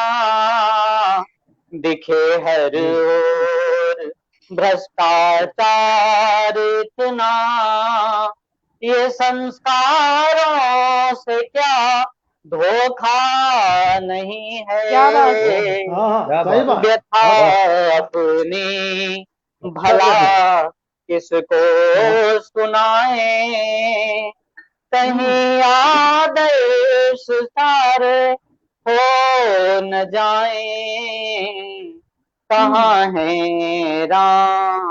दिखे हर ओर भ्रष्टाचार इतना, ये संस्कारों से क्या धोखा नहीं है। क्या बात है। हाँ, सही बात। व्यथा वाह। अपनी अच्छा भला किसको सुनाए, कहीं आदेश सारे हो न जाए। कहाँ है राम।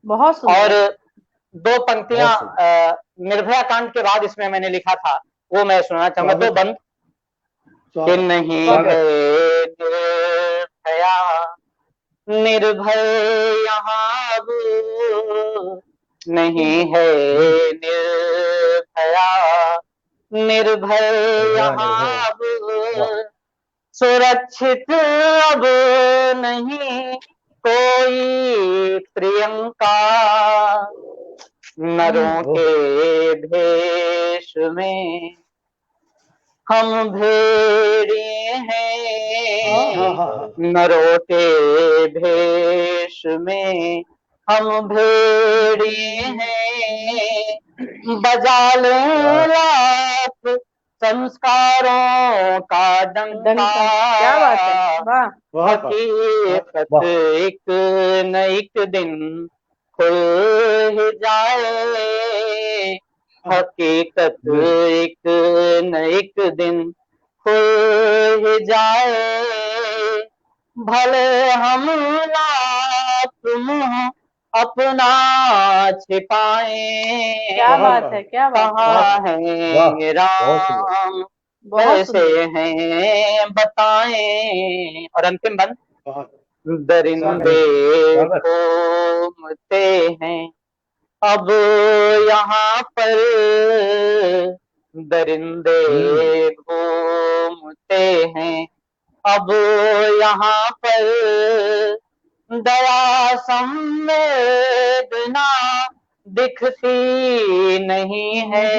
बहुत और सुंदर। दो पंक्तियां निर्भया कांड के बाद इसमें मैंने लिखा था, वो मैं सुनाना चाहूंगा। दो बंद कि स्वागत। नहीं स्वागत। है निर्भया, निर्भय यहाँ अब नहीं है। निर्भया, निर्भय यहाँ अब सुरक्षित अब नहीं कोई प्रियंका, नरों के भेष में हम भेड़िए हैं, नरों के भेष में हम भेड़िए हैं। बजा ले लाख संस्कारों का डंका, क्या बात है, वाह। हकीकत एक न एक दिन खुल ही जाए, हकीकत एक न एक दिन खुल ही जाए। भले हम लाख मुँह अपना छिपाएं, क्या बात है, क्या बात है, कहाँ है राम, कैसे हैं बताएं। और अंतिम बंद, दरिंदे घूमते हैं अब यहाँ पर, दरिंदे घूमते हैं अब यहाँ पर, दया संवेदना दिखती नहीं है।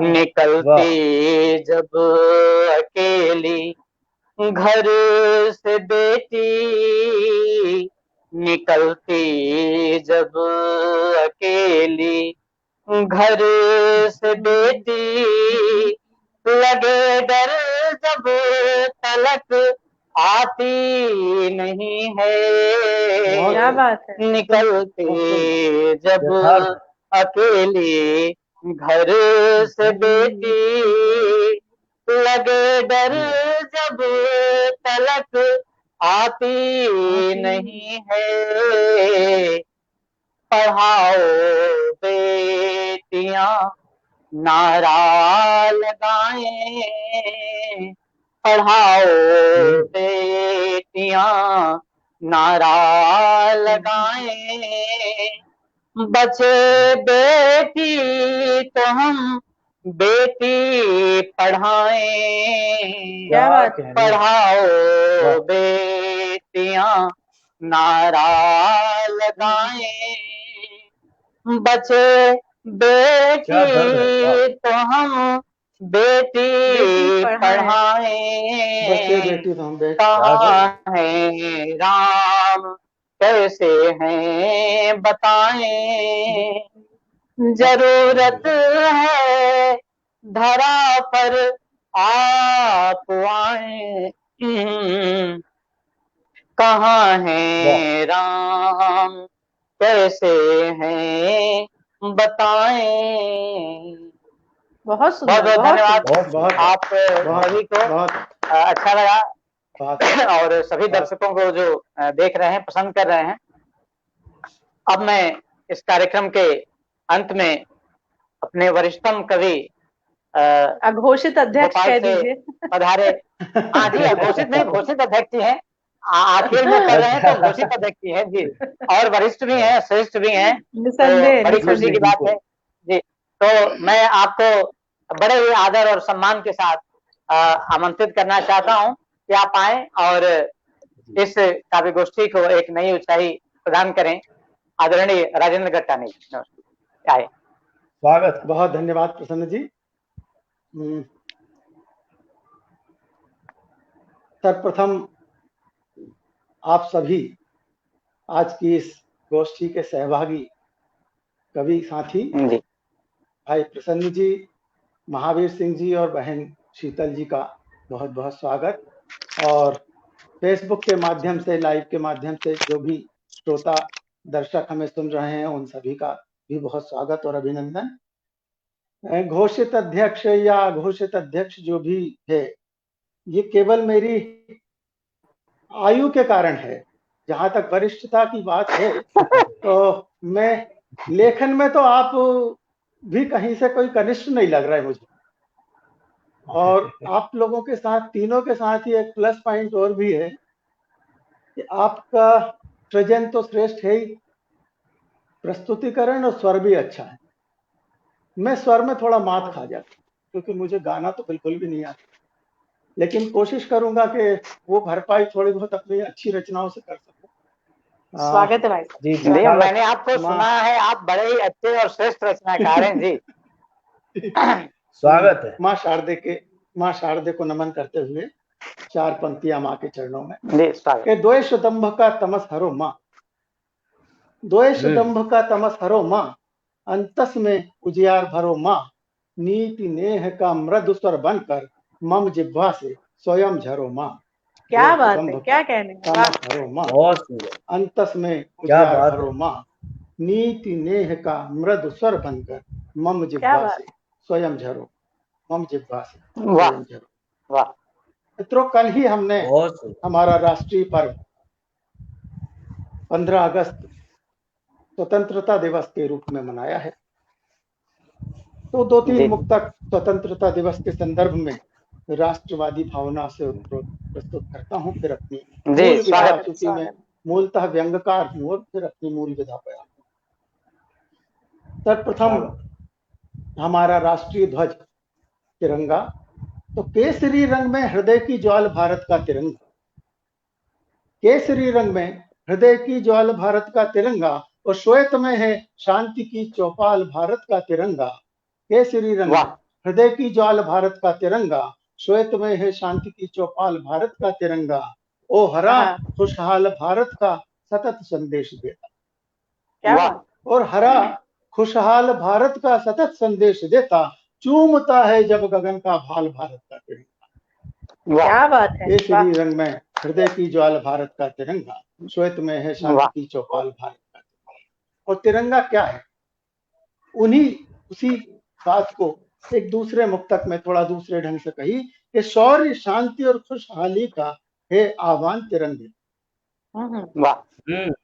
निकलती जब अकेली घर से बेटी, निकलती जब अकेली घर से बेटी, लगे डर जब तलक आती नहीं है। क्या बात है। निकलती जब अकेली घर से बेटी, लगे डर जब तलक आती नहीं है। पढ़ाओ बेटियां नारा लगाएं, पढ़ाओ बेटियां नारा लगाएं। बचे बेटी तो हम बेटी पढ़ाएं, क्या बात है। पढ़ाओ बेटियां नारा लगाएं। बचे बेटी तो हम बेटी पढ़ाएं, कहाँ है राम, कैसे हैं बताएं। जरूरत है धरा पर आप आए, कहाँ है राम, कैसे हैं बताएं। बहुत सुंदर, बहुत बहुत बहुत धन्यवाद सुंदर। बहुत आप सभी को। बहुत अच्छा लगा बहुत और सभी दर्शकों को जो देख रहे हैं, पसंद कर रहे हैं। अब मैं इस कार्यक्रम के अंत में अपने वरिष्ठतम कवि अघोषित अध्यक्ष भोपाल कह से दीजिए। पधारे। हाँ जी, अघोषित नहीं, घोषित अध्यक्ष ही हैं। आखिर में कर रहे हैं तो घोषित अध्यक्ष ही हैं जी, और वरिष्ठ भी हैं, श्रेष्ठ भी हैं, तो निसंदेह, बड़ी खुशी निसंदेह। की बात है जी। तो मैं आपको बड़े ही आदर और सम्मान के साथ आमंत्रित करना चाहता हूं कि आप आए और इस काव्य गोष्ठी को एक नई ऊंचाई प्रदान करें। आदरणीय राजेंद्र गट्टानी नमस्कार, आए। स्वागत। बहुत धन्यवाद प्रसन्न जी। सर्वप्रथम आप सभी आज की इस गोष्ठी के सहभागी कवि साथी जी, भाई प्रसन्न जी, महावीर सिंह जी और बहन शीतल जी का बहुत बहुत स्वागत। और फेसबुक के माध्यम से, लाइव के माध्यम से जो भी श्रोता दर्शक हमें सुन रहे हैं, उन सभी का भी बहुत स्वागत और अभिनंदन। घोषित अध्यक्ष या अघोषित अध्यक्ष जो भी है, ये केवल मेरी आयु के कारण है। जहां तक वरिष्ठता की बात है तो मैं लेखन में तो आप भी कहीं से कोई कनिष्ठ नहीं लग रहा है मुझे। और आप लोगों के साथ, तीनों के साथ ही एक प्लस पॉइंट और भी है कि आपका सृजन तो श्रेष्ठ है ही, प्रस्तुतिकरण और स्वर भी अच्छा है। मैं स्वर में थोड़ा मात खा जाता क्योंकि मुझे गाना तो बिल्कुल भी नहीं आता, लेकिन कोशिश करूंगा कि वो भरपाई थोड़ी बहुत अपनी अच्छी रचनाओं से कर सकूं। स्वागत है भाई साहब। जी जी, मैंने आपको सुना है, आप बड़े ही अच्छे और श्रेष्ठ रचनाकार हैं जी। स्वागत है। माँ शारदे को नमन करते हुए 4 पंक्तियां माँ के चरणों में जी, स्वागत। के द्वेष दंभ का तमस हरो माँ, द्वेष दंभ का तमस हरो माँ, अंतस में उजियार भरो माँ, नीति नेह का मृदु स्वर बनकर मम जिह्वा से स्वयं झरो माँ। क्या बात है, क्या कहने हैं, वाह। तमस हरो माँ, बहुत सुंदर। अंतस में क्या उजियार बात भरो है। माँ, नीति नेह का मृदु स्वर बनकर मम क्या जिह्वा बात से स्वयं झरो, मम जिह्वा से वाह स्वयं झरो। वाह। मित्रों, कल ही हमने बहुत सुंदर। हमारा राष्ट्रीय पर्व 15 अगस्त स्वतंत्रता दिवस के रूप में मनाया है। तो 2-3 जी, मुक्तक स्वतंत्रता दिवस के संदर्भ में राष्ट्रवादी भावना से उत्प्रोत प्रस्तुत करता हूं, फिर अपनी जी, मूल विधा, स्वागत। चूंकि मैं मूलतः व्यंग्यकार हूं, और फिर अपनी मूल विधा पर आता हूं। सर्वप्रथम हमारा राष्ट्रीय ध्वज तिरंगा, तो केसरी रंग में हृदय की ज्वाल भारत का तिरंगा, केसरी रंग में हृदय की ज्वाल भारत का तिरंगा, और श्वेत में है शांति की चौपाल भारत का तिरंगा। केसरी रंग में हृदय की ज्वाल भारत का तिरंगा, श्वेत में है शांति की चौपाल भारत का तिरंगा, ओ हरा खुशहाल भारत का सतत संदेश देता। क्या बात। और हरा खुशहाल भारत का सतत संदेश देता, चूमता है जब गगन का भाल भारत का तिरंगा। क्या बात है। केसरी रंग में हृदय की ज्वाल भारत का तिरंगा, श्वेत में है शांति की चौपाल भारत का तिरंगा। और तिरंगा क्या है, उसी बात को एक दूसरे मुक्तक में थोड़ा दूसरे ढंग से कही कि शौर्य शांति और खुशहाली का है आह्वान तिरंगे।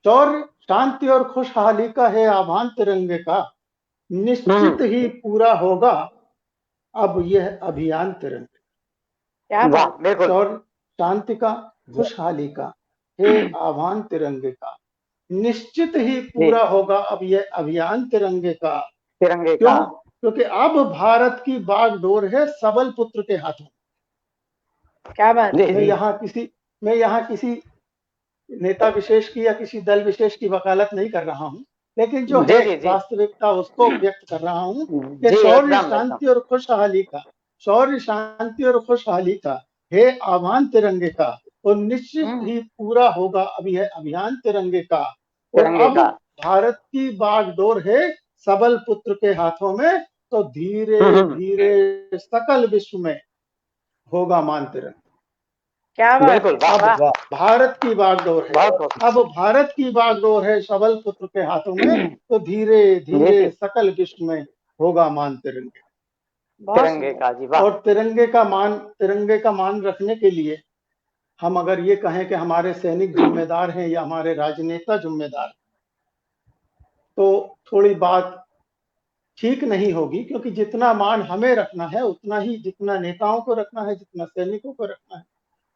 शौर्य शांति और खुशहाली का है आह्वान तिरंगे का, निश्चित ही पूरा होगा अब यह अभियान तिरंगे। क्या बात। शौर्य शांति का, खुशहाली का है आह्वान तिरंगे का, निश्चित ही पूरा होगा अब यह अभियान तिरंगे का। क्यों? क्योंकि अब भारत की बागडोर है सबल पुत्र के हाथों। क्या बात। मैं यहाँ किसी नेता विशेष की या किसी दल विशेष की वकालत नहीं कर रहा हूँ, लेकिन जो है वास्तविकता उसको व्यक्त कर रहा हूँ कि शौर्य शांति और खुशहाली का, शौर्य शांति और खुशहाली का है आह्वान तिरंगे का, और निश्चित ही पूरा होगा अब यह अभियान तिरंगे का। और अब भारत की बागडोर है सबल पुत्र के हाथों में, तो धीरे धीरे सकल विश्व में होगा मान तिरंगा। क्या बात बिल्कुल, है, वाह, वाह। वाह भारत की बागडोर है, बहुत बहुत अब भारत की बागडोर है सबल पुत्र के हाथों में, तो धीरे जी धीरे जी, सकल विश्व में होगा मान तिरंगे। बहुत तिरंगे सुंदर। का जी, वाह। और तिरंगे का मान रखने के लिए हम अगर ये कहें कि हमारे सैनिक जिम्मेदार हैं या हमारे राजनेता जिम्मेदार, तो थोड़ी बात ठीक नहीं होगी, क्योंकि जितना मान हमें रखना है उतना ही, जितना नेताओं को रखना है, जितना सैनिकों को रखना है,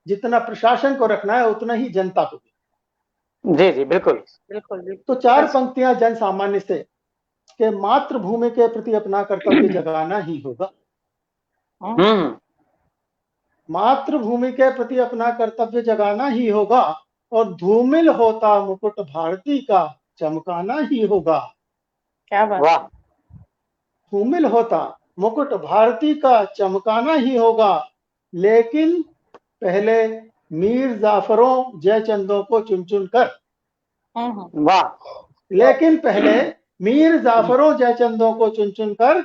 जितना प्रशासन को रखना है, उतना ही जनता को भी। जी जी, बिल्कुल। बिल्कुल तो बिल्कुल चार सच। पंक्तियां जन सामान्य से कि मातृभूमि के प्रति अपना कर्तव्य जगाना ही होगा। हम्म, मातृभूमि के प्रति अपना कर्तव्य जगाना ही होगा, और धूमिल होता मुकुट भारती का चमकाना ही होगा। क्या बात वाह, है। धूमिल होता मुकुट भारती का चमकाना ही होगा, लेकिन पहले मीर जाफरों जयचंदों को चुन चुन कर, वाह, लेकिन पहले मीर जाफरों जयचंदों को चुन चुन कर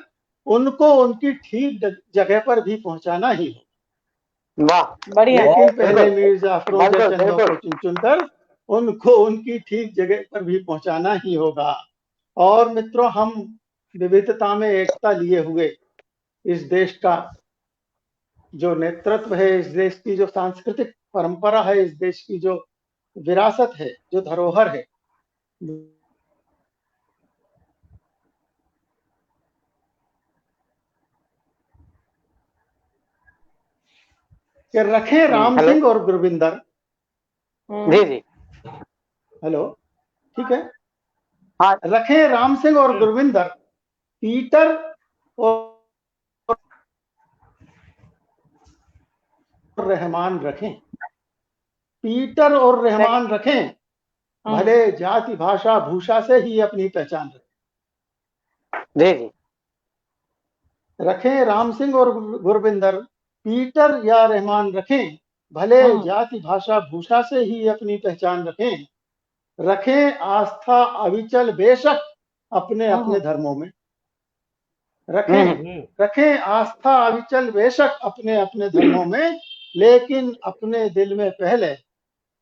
उनको उनकी ठीक जगह पर भी पहुंचाना ही हो। वाह, बढ़िया। लेकिन बहुत पहले बिल्कुल, मीर जाफरों बिल्कुल, जयचंदों को बिल्कुल। चुन चुन कर उनको उनकी ठीक जगह पर भी पहुंचाना ही होगा। और मित्रों, हम विविधता में एकता लिए हुए इस देश का जो नेतृत्व है, इस देश की जो सांस्कृतिक परंपरा है, इस देश की जो विरासत है, जो धरोहर है, कि रखें राम हेलो, सिंह और गुरविंदर। जी जी, हेलो, ठीक है। हाँ, रखें राम सिंह और गुरविंदर, पीटर और रहमान रखें, पीटर और रहमान रखें, भले जाति भाषा भूषा से ही अपनी पहचान जी जी, रखें राम सिंह और गुरविंदर, पीटर या रहमान रखें, भले जाति भाषा भूषा से ही अपनी पहचान रखें, रखें आस्था अविचल बेशक अपने अपने धर्मों में, रखें आस्था अविचल बेशक अपने अपने धर्मों में, लेकिन अपने दिल में पहले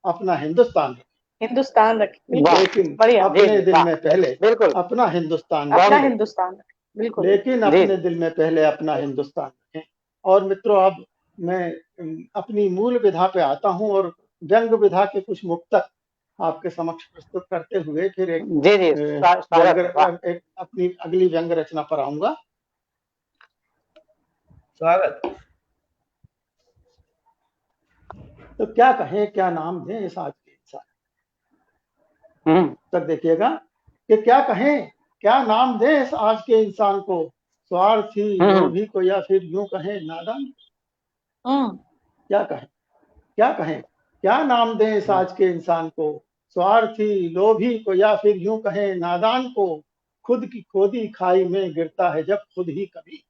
अपना हिंदुस्तान रखें। हिंदुस्तान रखें, वाह, लेकिन बढ़िया। जी अपने जी, दिल वाह, में पहले बिल्कुल, अपना हिंदुस्तान अपना रखें। हिंदुस्तान रखें, बिल्कुल। लेकिन जी अपने जी, दिल में पहले अपना हिंदुस्तान रखें। और मित्रों, अब मैं अपनी मूल विधा पे आता हूं और व्यंग विधा के कुछ मुक्तक आपके समक्ष प्रस्तुत करते हुए फिर एक जी जी, व्यंग, स्वागत है, वाह। एक अपनी अगली व्यंग रचना पर आऊंगा। स्वागत। तो क्या कहें, क्या नाम दें इस आज के इंसान, तक देखिएगा कि क्या कहें, क्या नाम दें इस आज के इंसान को, स्वार्थी लोभी को या फिर यूं कहें नादान। क्या कहें, क्या कहें, क्या नाम दें इस आज के इंसान को, स्वार्थी लोभी को या फिर यूं कहें नादान को, खुद की खोदी खाई में गिरता है जब खुद ही कभी,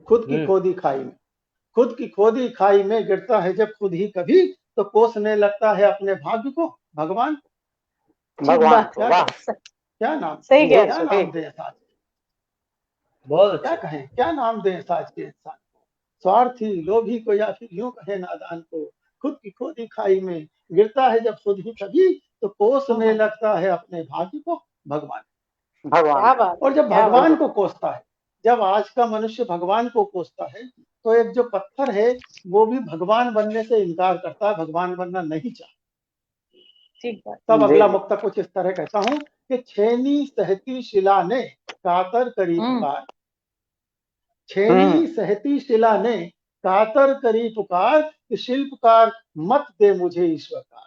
खुद की खोदी खाई में, खुद की खोदी खाई में गिरता है जब खुद ही कभी, तो कोसने लगता है अपने भाग्य को भगवान। भगवान को, क्या वाह, कहें, क्या नाम, सही कह क्या रहे नाम ठीक, दें इस आज, बहुत क्या अच्छे। कहें, क्या नाम दें इस आज के इंसान को, स्वार्थी लोभी को या फिर यूं कहें नादान को, खुद की खोदी खाई में गिरता है जब खुद ही कभी, तो कोसने लगता है अपने भाग्य को भगवान। भगवान क्या को, बात, और जब क्या बात। भगवान को कोसता है, जब आज का मनुष्य भगवान को कोसता है, तो एक जो पत्थर है वो भी भगवान बनने से इनकार करता है, भगवान बनना नहीं चाहता। ठीक बात। तब जी अगला जी, मुक्तक कुछ इस तरह कहता हूं कि छेनी सहती शिला ने कातर करी पुकार, छेनी सहती शिला ने कातर करी पुकार, कि शिल्पकार मत दे मुझे ईश्वर का।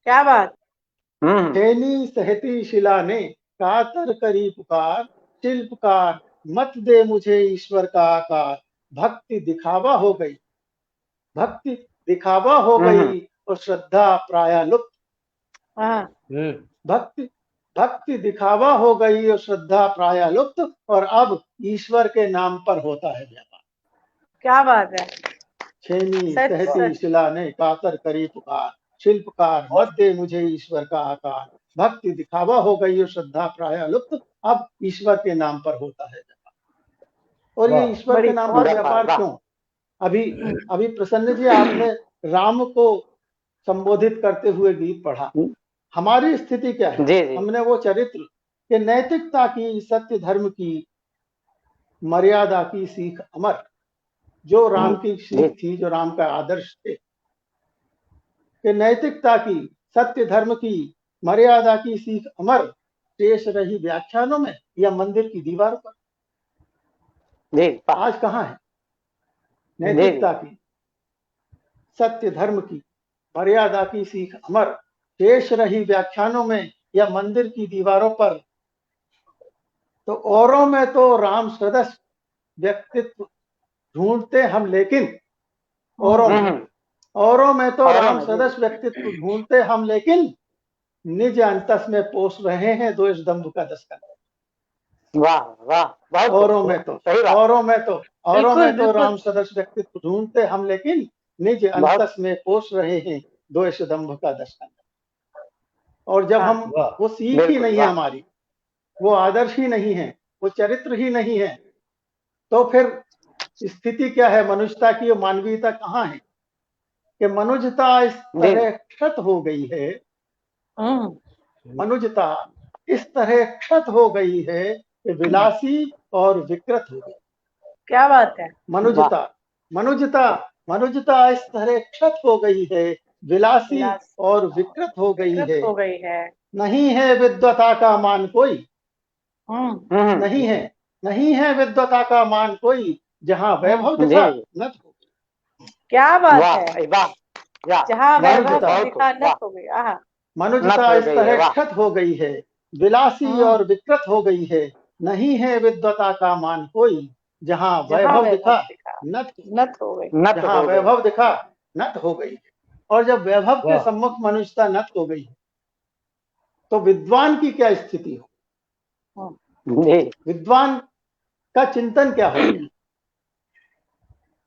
क्या बात। छेनी सहती शिला ने कातर करी पुकार, शिल्पकार मत दे मुझे ईश्वर का आकार, भक्ति दिखावा हो गई, भक्ति दिखावा हो गई और श्रद्धा प्राय लुप्त, भक्ति भक्ति दिखावा हो गई और श्रद्धा प्राय लुप्त, और अब ईश्वर के नाम पर होता है व्यापार। क्या बात है। छेनी सच सहती सच। शिला ने कातर करी पुकार, शिल्पकार मत दे मुझे ईश्वर का आकार, भक्ति दिखावा हो गई और श्रद्धा प्राय लुप्त, अब ईश्वर के नाम पर होता है व्यापार। और ये ईश्वर के बड़ी नाम पर बहुत व्यापार, व्यापार वाह, क्यों? अभी अभी प्रसन्न जी आपने राम को संबोधित करते हुए गीत पढ़ा। हमारी स्थिति क्या है? जी जी हमने वो चरित्र के नैतिकता की, सत्य धर्म की, मर्यादा की सीख अमर, जो राम की सीख थी, जो राम का आदर्श थे, कि नैतिकता की, सत्य धर्म की, मर्यादा की सीख अमर शेष रही व्याख्यानों में या मंदिर की दीवारों पर। जी आज कहाँ है जी नैतिकता की, सत्य धर्म की, मर्यादा की सीख अमर शेष रही व्याख्यानों में या मंदिर की दीवारों पर। तो औरों में तो राम सदस्य व्यक्तित्व ढूंढते हम, लेकिन औरों में तो औरों राम में, जी। सदस्य व्यक्तित्व ढूंढते हम, लेकिन निज अंतस में पोष रहे हैं द्वेष दंभ का दस्खत। वाह वाह, बहुत औरों में तो सही बात। बिल्कुल राम सदस्य व्यक्तित्व ढूंढते हम, लेकिन निज अंतस में पोष रहे हैं द्वेष दंभ का दस्खत। और जब हम वाह वो सीख ही बिल्कुल, नहीं है वाह। हमारी, वो आदर्श ही नहीं है, वो चरित्र ही नहीं है, तो फिर स्थिति क्या है मनुष्यता की? और मानवीयता कहाँ है? कि मनुष्यता इस जी तरह क्षत हो गई है, मनुष्यता इस तरह क्षत हो गई है कि विलासी और विकृत हो गई। क्या बात है। मनुष्यता मनुष्यता मनुष्यता इस तरह क्षत हो गई है, विलासी विलास और विकृत हो गई विकृत है। हो गई है। नहीं है विद्वता का मान कोई, हम्म नहीं है, नहीं है विद्वता का मान कोई, जहाँ वैभव जी दिखा नत हो गई। क्या बात वाह है। वाह, वाह। जहाँ वैभव मनुष्यता दिखा वाह, नत हो गई। आहा। नत मनुष्यता हो इस गई है, तरह वाह। क्षत हो गई है, विलासी और विकृत हो गई है। नहीं है विद्वता का मान कोई, जहाँ जहाँ वैभव वैभव दिखा दिखा नत नत हो गई। नत जहाँ हो गई। वैभव दिखा नत हो गई। और जब वैभव के वाह सम्मुख मनुष्यता नत हो गई, तो विद्वान की क्या स्थिति हो? जी विद्वान का चिंतन क्या हो गया?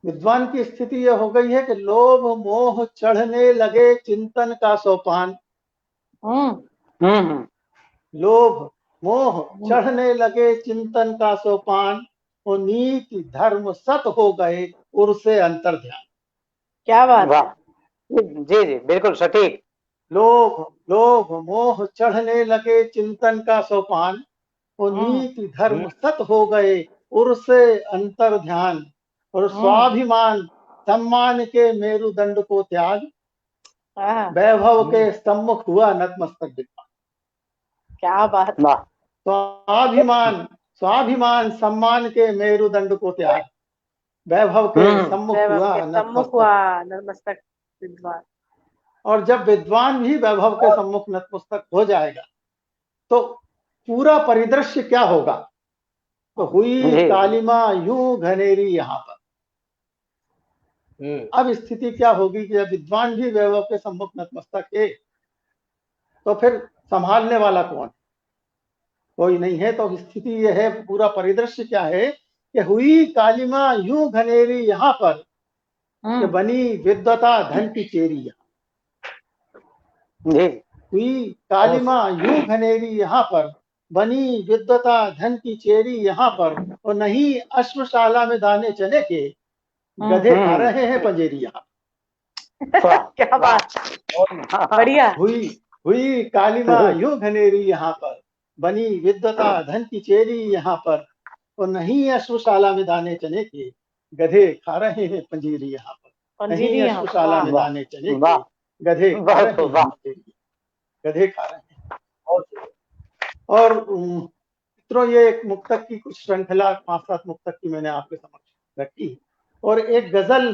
विद्वान की स्थिति यह हो गई है कि लोभ मोह चढ़ने लगे चिंतन का सोपान। हम्म लोभ मोह चढ़ने लगे चिंतन का सोपान, वो नीति धर्म सत हो गए उर्से अंतर ध्यान। क्या बात है। वाह, जी जी बिल्कुल सटीक। लोभ लोभ मोह चढ़ने लगे चिंतन का सोपान, वो नीति धर्म सत हो गए उर्से अंतर ध्यान। और स्वाभिमान सम्मान के मेरुदंड को त्याग, आहा। वैभव के सम्मुख हुआ नतमस्तक विद्वान। क्या बात। वाह स्वाभिमान स्वाभिमान सम्मान के मेरुदंड को त्याग, वैभव के सम्मुख वैभव हुआ के सम्मुख नतमस्तक। हुआ नतमस्तक विद्वान। और जब विद्वान भी वैभव के सम्मुख नतमस्तक हो जाएगा, तो पूरा परिदृश्य क्या होगा? तो हुई जी कालिमा यूं घनेरी यहाँ पर। अब स्थिति क्या होगी कि जब विद्वान भी वैभव के सम्मुख नतमस्तक है, तो फिर संभालने वाला कौन? कोई नहीं है। तो स्थिति यह है, पूरा परिदृश्य क्या है कि हुई कालिमा यूं घनेरी यहाँ पर, कि बनी विद्वता धन की चेरी यहाँ। जी हुई कालिमा यूं घनेरी यहाँ पर, बनी विद्वता धन की चेरी यहाँ पर। और नहीं अश्वशाला में दाने चने के, गधे खा रहे हैं पंजेरी यहाँ। वाह क्या बात। बढ़िया। हुई कालिमा यूं घनेरी यहाँ पर, बनी विद्वता धन की चेरी यहाँ पर। और नहीं अश्वशाला में दाने चने के, गधे खा रहे हैं पंजीरी यहाँ पर। नहीं पंजीरी यहाँ। अश्वशाला में वाह दाने चने के, वाह, गधे खा बहुत रहे हैं वाह। पंजीरी, गधे खा रहे हैं। और मित्रों, ये एक मुक्तक की कुछ श्रृंखला 5-7 मुक्तक की मैंने आपके समक्ष रखी, और एक गजल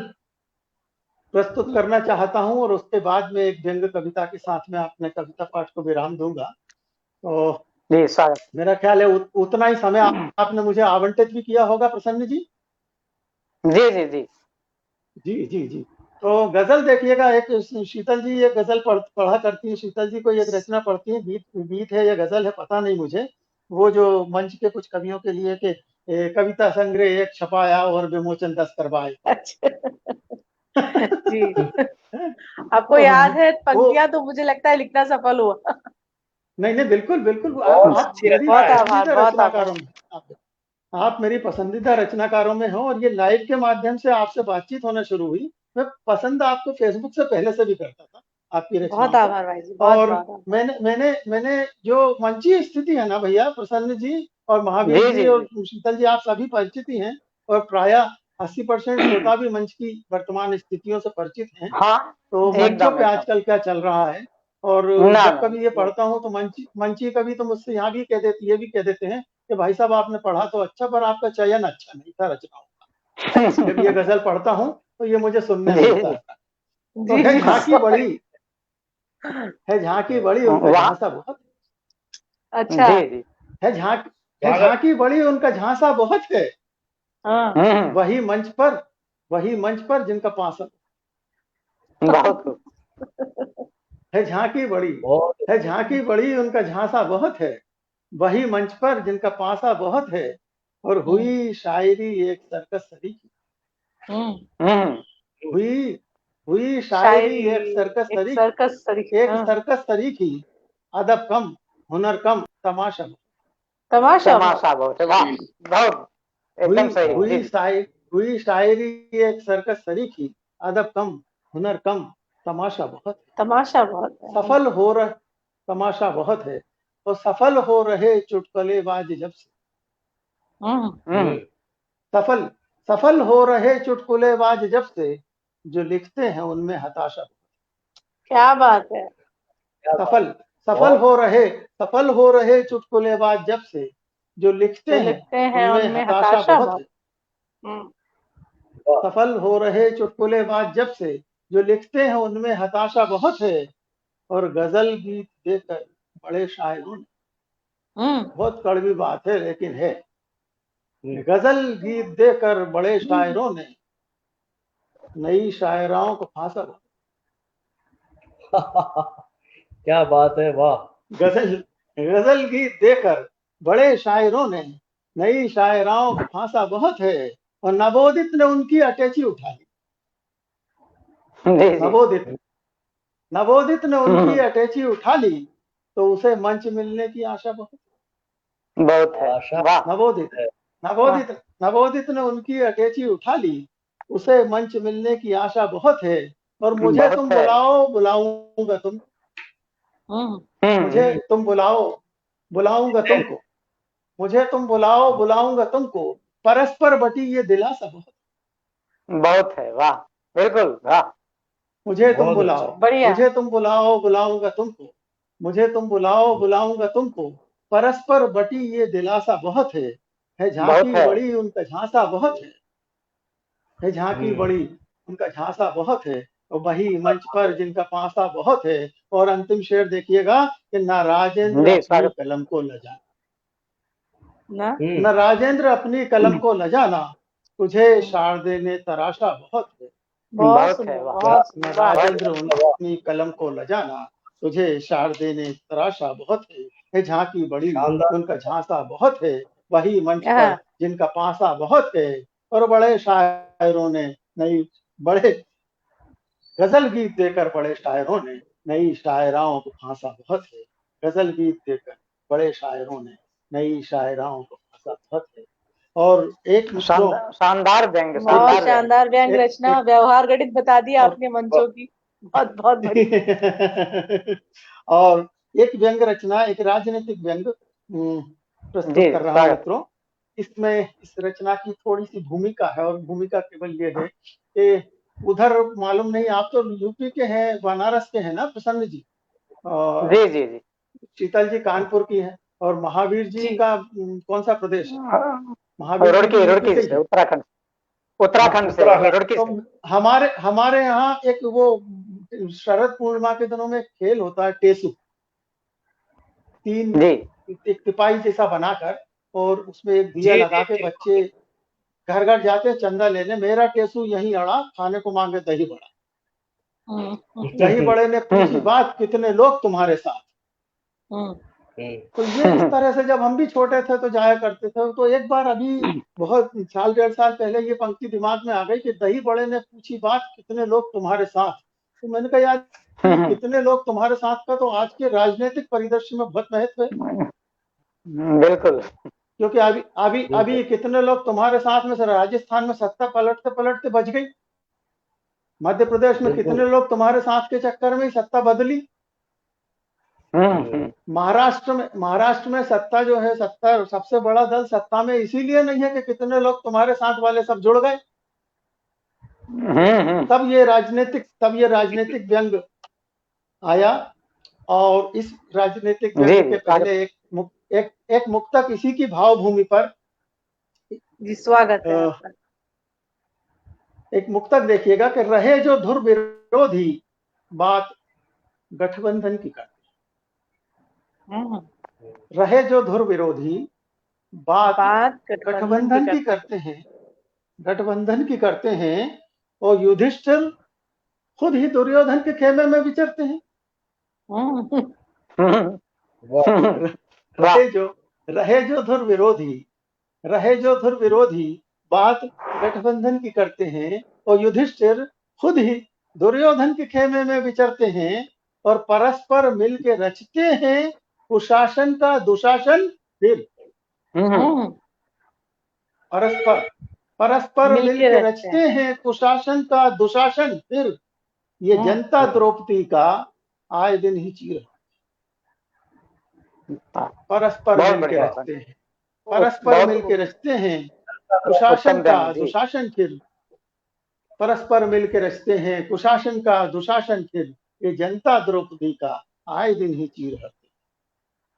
प्रस्तुत करना चाहता हूं, और उसके बाद में एक व्यंग्य कविता के साथ में अपने कविता पाठ को विराम दूंगा। तो जी स्वागत। मेरा ख्याल है उतना ही समय आपने मुझे आवंटित भी किया होगा प्रसन्न जी। जी जी जी जी जी जी। तो गजल देखिएगा, एक शीतल जी एक गजल पढ़ा करती है। शीतल जी को एक रचना पढ़ती है, गीत है या गजल है पता नहीं मुझे, वो जो मंच के कुछ कवियों के लिए कि कविता संग्रह एक छपाया और विमोचन 10 करवाए। अच्छा। जी। आपको याद है पंक्तियां, तो मुझे लगता है लिखना सफल हुआ। नहीं नहीं, बिल्कुल बिल्कुल। बहुत आप अच्छी मेरी रचना बहुत है। आभार, पसंदीदा बहुत आभार। रचनाकारों में आप। आप मेरी पसंदीदा रचनाकारों में हो और ये लाइव के माध्यम से आपसे बातचीत होना शुरू हुई। मैं पसंद आपको फेसबुक से पहले से भी करता था, आपकी बहुत रचनाओं को। आभार भाई जी, बहुत और बहुत आभार। मैंने जो मंचीय स्थिति है ना भैया, प्रसन्न जी और महावीर जी जी जी और जी शीतल जी, आप सभी परिचित ही हैं और प्रायः 80% श्रोता भी मंच की वर्तमान स्थितियों से परिचित हैं। हाँ तो मंचों एकदम पे एकदम आजकल क्या चल रहा है, और ना जब ना कभी ये पढ़ता हूँ तो मंची कभी तो मुझसे यहाँ भी कह देते, ये भी कह देते हैं कि भाई साहब आपने पढ़ा तो अच्छा, पर आपका चयन अच्छा नहीं था रचनाओं का। जब ये गजल पढ़ता हूँ तो ये मुझे सुनने जी मिलता जी है। तो जी है जी झांकी sorry। बड़ी, है झांकी बड़ी, उनका वाह झांसा बहुत अच्छा। जी जी है, है स्वागत। झांकी बड़ी, उनका झांसा बहुत है। हाँ। हम्म वही मंच पर जिनका पासा बहुत खूब है। झांकी बड़ी, बहुत है झांकी बड़ी, उनका झांसा बहुत है। वही मंच पर जिनका पासा बहुत है। और हुई शायरी एक सर्कस सरीखी, हम्म हुई हुई शायरी शायरी एक सर्कस एक सरीखी, सर्कस तरीके, एक हाँ। सर्कस सरीखी। अदब कम, हुनर कम, तमाशा। तमाशा बहुत। तमाशा बहुत है वाह बहुत हुई एकदम सही जी हुई जी शायरी हुई शायरी एक सर्कस सरीखी। अदब कम, हुनर कम, तमाशा बहुत। तमाशा बहुत है। सफल हो रहा तमाशा बहुत है। तो सफल हो रहे चुटकुलेबाज जब से, हम्म सफल सफल हो रहे चुटकुलेबाज जब से, जो लिखते हैं उनमें हताशा। क्या बात है। क्या बात। सफल सफल बहुत हो रहे सफल हो रहे चुटकुलेबाज जब से, जो लिखते जो हैं लिखते हैं उनमें उनमें हताशा हताशा बहुत बहुत। है। हम्म। वाह। सफल हो रहे चुटकुलेबाज जब से, जो लिखते हैं उनमें हताशा बहुत है। और गजल गीत देकर बड़े शायरों ने, बहुत कड़वी बात है लेकिन है, गजल गीत देकर बड़े शायरों ने नई शायराओं को फांसा। क्या बात है, वाह। गजल गजल गीत देकर बड़े शायरों ने नई शायराओं को फांसा बहुत है। और नवोदित ने उनकी अटैची उठा ली। जी जी नवोदित नवोदित ने उनकी हम्म, अटैची उठा ली, तो उसे मंच मिलने की आशा बहुत। बहुत है आशा वाह नवोदित है। वाह नवोदित ने उनकी अटैची उठा ली, उसे मंच मिलने की आशा बहुत है। और मुझे बहुत तुम है बुलाओ बुलाऊंगा तुम मुझे हम्म तुम बुलाओ बुलाऊंगा तुमको, मुझे तुम बुलाओ बुलाऊंगा तुमको। परस्पर बटी ये दिलासा बहुत। बहुत है वाह बिल्कुल वाह मुझे तुम बहुत बुलाओ अच्छा। बढ़िया। मुझे तुम बुलाओ बुलाऊंगा तुमको, मुझे तुम बुलाओ बुलाऊंगा तुमको। परस्पर बटी ये दिलासा बहुत है बहुत झांकी है बड़ी, उनका झांसा बहुत है झांकी बड़ी, उनका झांसा बहुत है। और वही मंच पर जिनका पासा बहुत है। और अंतिम शेर देखिएगा कि ना राजेंद्र जी अपनी स्वागत कलम को लजा, ना। न राजेंद्र अपनी कलम को लजाना, तुझे शारदे ने तराशा बहुत है। बहुत बहुत है सुंदर, वाह बहुत न सुंदर, वाह। बहुत राजेंद्र अपनी कलम को लजाना, तुझे शारदे ने तराशा बहुत है झांकी बड़ी, शानदार। उनका झांसा बहुत है। वही मंच पर हाँ। जिनका पासा बहुत है। और बड़े शायरों ने नई बड़े गजल गीत देकर बड़े शायरों ने नई शायराओं को फांसा बहुत है। गजल गीत देकर बड़े शायरों ने नई शायराओं को फांसा बहुत है। और एक मित्रों, शानदार व्यंग बहुत शानदार व्यंग शानदार व्यंग एक रचना, एक व्यवहार गणित बता दिया और आपने मंचों की। बहुत बहुत बढ़िया। और एक व्यंग रचना, एक राजनीतिक व्यंग जी प्रस्तुत कर रहा हूं स्वागत मित्रों। इसमें इस रचना की थोड़ी सी भूमिका है, और भूमिका केवल ये है कि उधर मालूम नहीं, आप तो यूपी के हैं, बनारस के हैं ना प्रसन्न जी, और जी जी जी शीतल जी कानपुर की है, और महावीर जी जी। का कौन सा प्रदेश है? महावीर जी रुड़की भी यूपी रुड़की से ही से है। उत्तराखंड हाँ, उत्तराखंड से उत्तराखंड। रुड़की तो से हमारे हमारे यहाँ एक वो शरद पूर्णिमा के दिनों में एक खेल होता है टेसु, तीन जी एक तिपाही जैसा बनाकर, और उसमें एक दिया जी लगा जी के जी। बच्चे घर घर जाते हैं चंदा लेने। मेरा टेसु यहीं अड़ा, खाने को मांगे दही बड़ा। दही बड़े ने पूछी हम्म बात, कितने लोग तुम्हारे साथ। हम्म। तो ये इस तरह से जब हम भी छोटे थे तो जाया करते थे। तो एक बार अभी बहुत साल डेढ़ साल पहले ये पंक्ति दिमाग में आ गई कि दही बड़े ने पूछी बात, कितने लोग तुम्हारे साथ। तो मैंने कहा यार, ये कितने लोग तुम्हारे साथ का तो आज के राजनीतिक परिदृश्य में बहुत महत्व है। बिल्कुल क्योंकि अभी कितने लोग तुम्हारे साथ में राजस्थान में सत्ता पलटते पलटते बच गई, मध्य प्रदेश में कितने लोग तुम्हारे साथ के चक्कर में सत्ता बदली, महाराष्ट्र में सत्ता जो है, सत्ता सबसे बड़ा दल सत्ता में इसीलिए नहीं है कि कितने लोग तुम्हारे साथ वाले सब जुड़ गए। तब ये राजनीतिक व्यंग आया, और इस राजनीतिक व्यंग के पहले एक मुक्तक इसी की भावभूमि पर जी स्वागत है। एक मुक्तक देखिएगा कि रहे जो धुर विरोधी बात गठबंधन की करते हैं, रहे जो धुर विरोधी बात गठबंधन की करते हैं, और युधिष्ठिर खुद ही दुर्योधन के खेमे में विचरते हैं। रहे जो धुर विरोधी बात गठबंधन की करते हैं, और युधिष्ठिर खुद ही दुर्योधन के खेमे में विचरते हैं, और परस्पर मिलके रचते हैं कुशासन का दुशासन फिर। परस्पर मिलके रचते हैं कुशासन का दुशासन फिर, ये जनता द्रौपदी का आए दिन ही चीर। परस्पर मिलके रचते हैं कुशासन का दुशासन फिर, परस्पर मिलके रचते हैं कुशासन का दुशासन फिर, ये जनता द्रौपदी का आए दिन ही चीर हरते।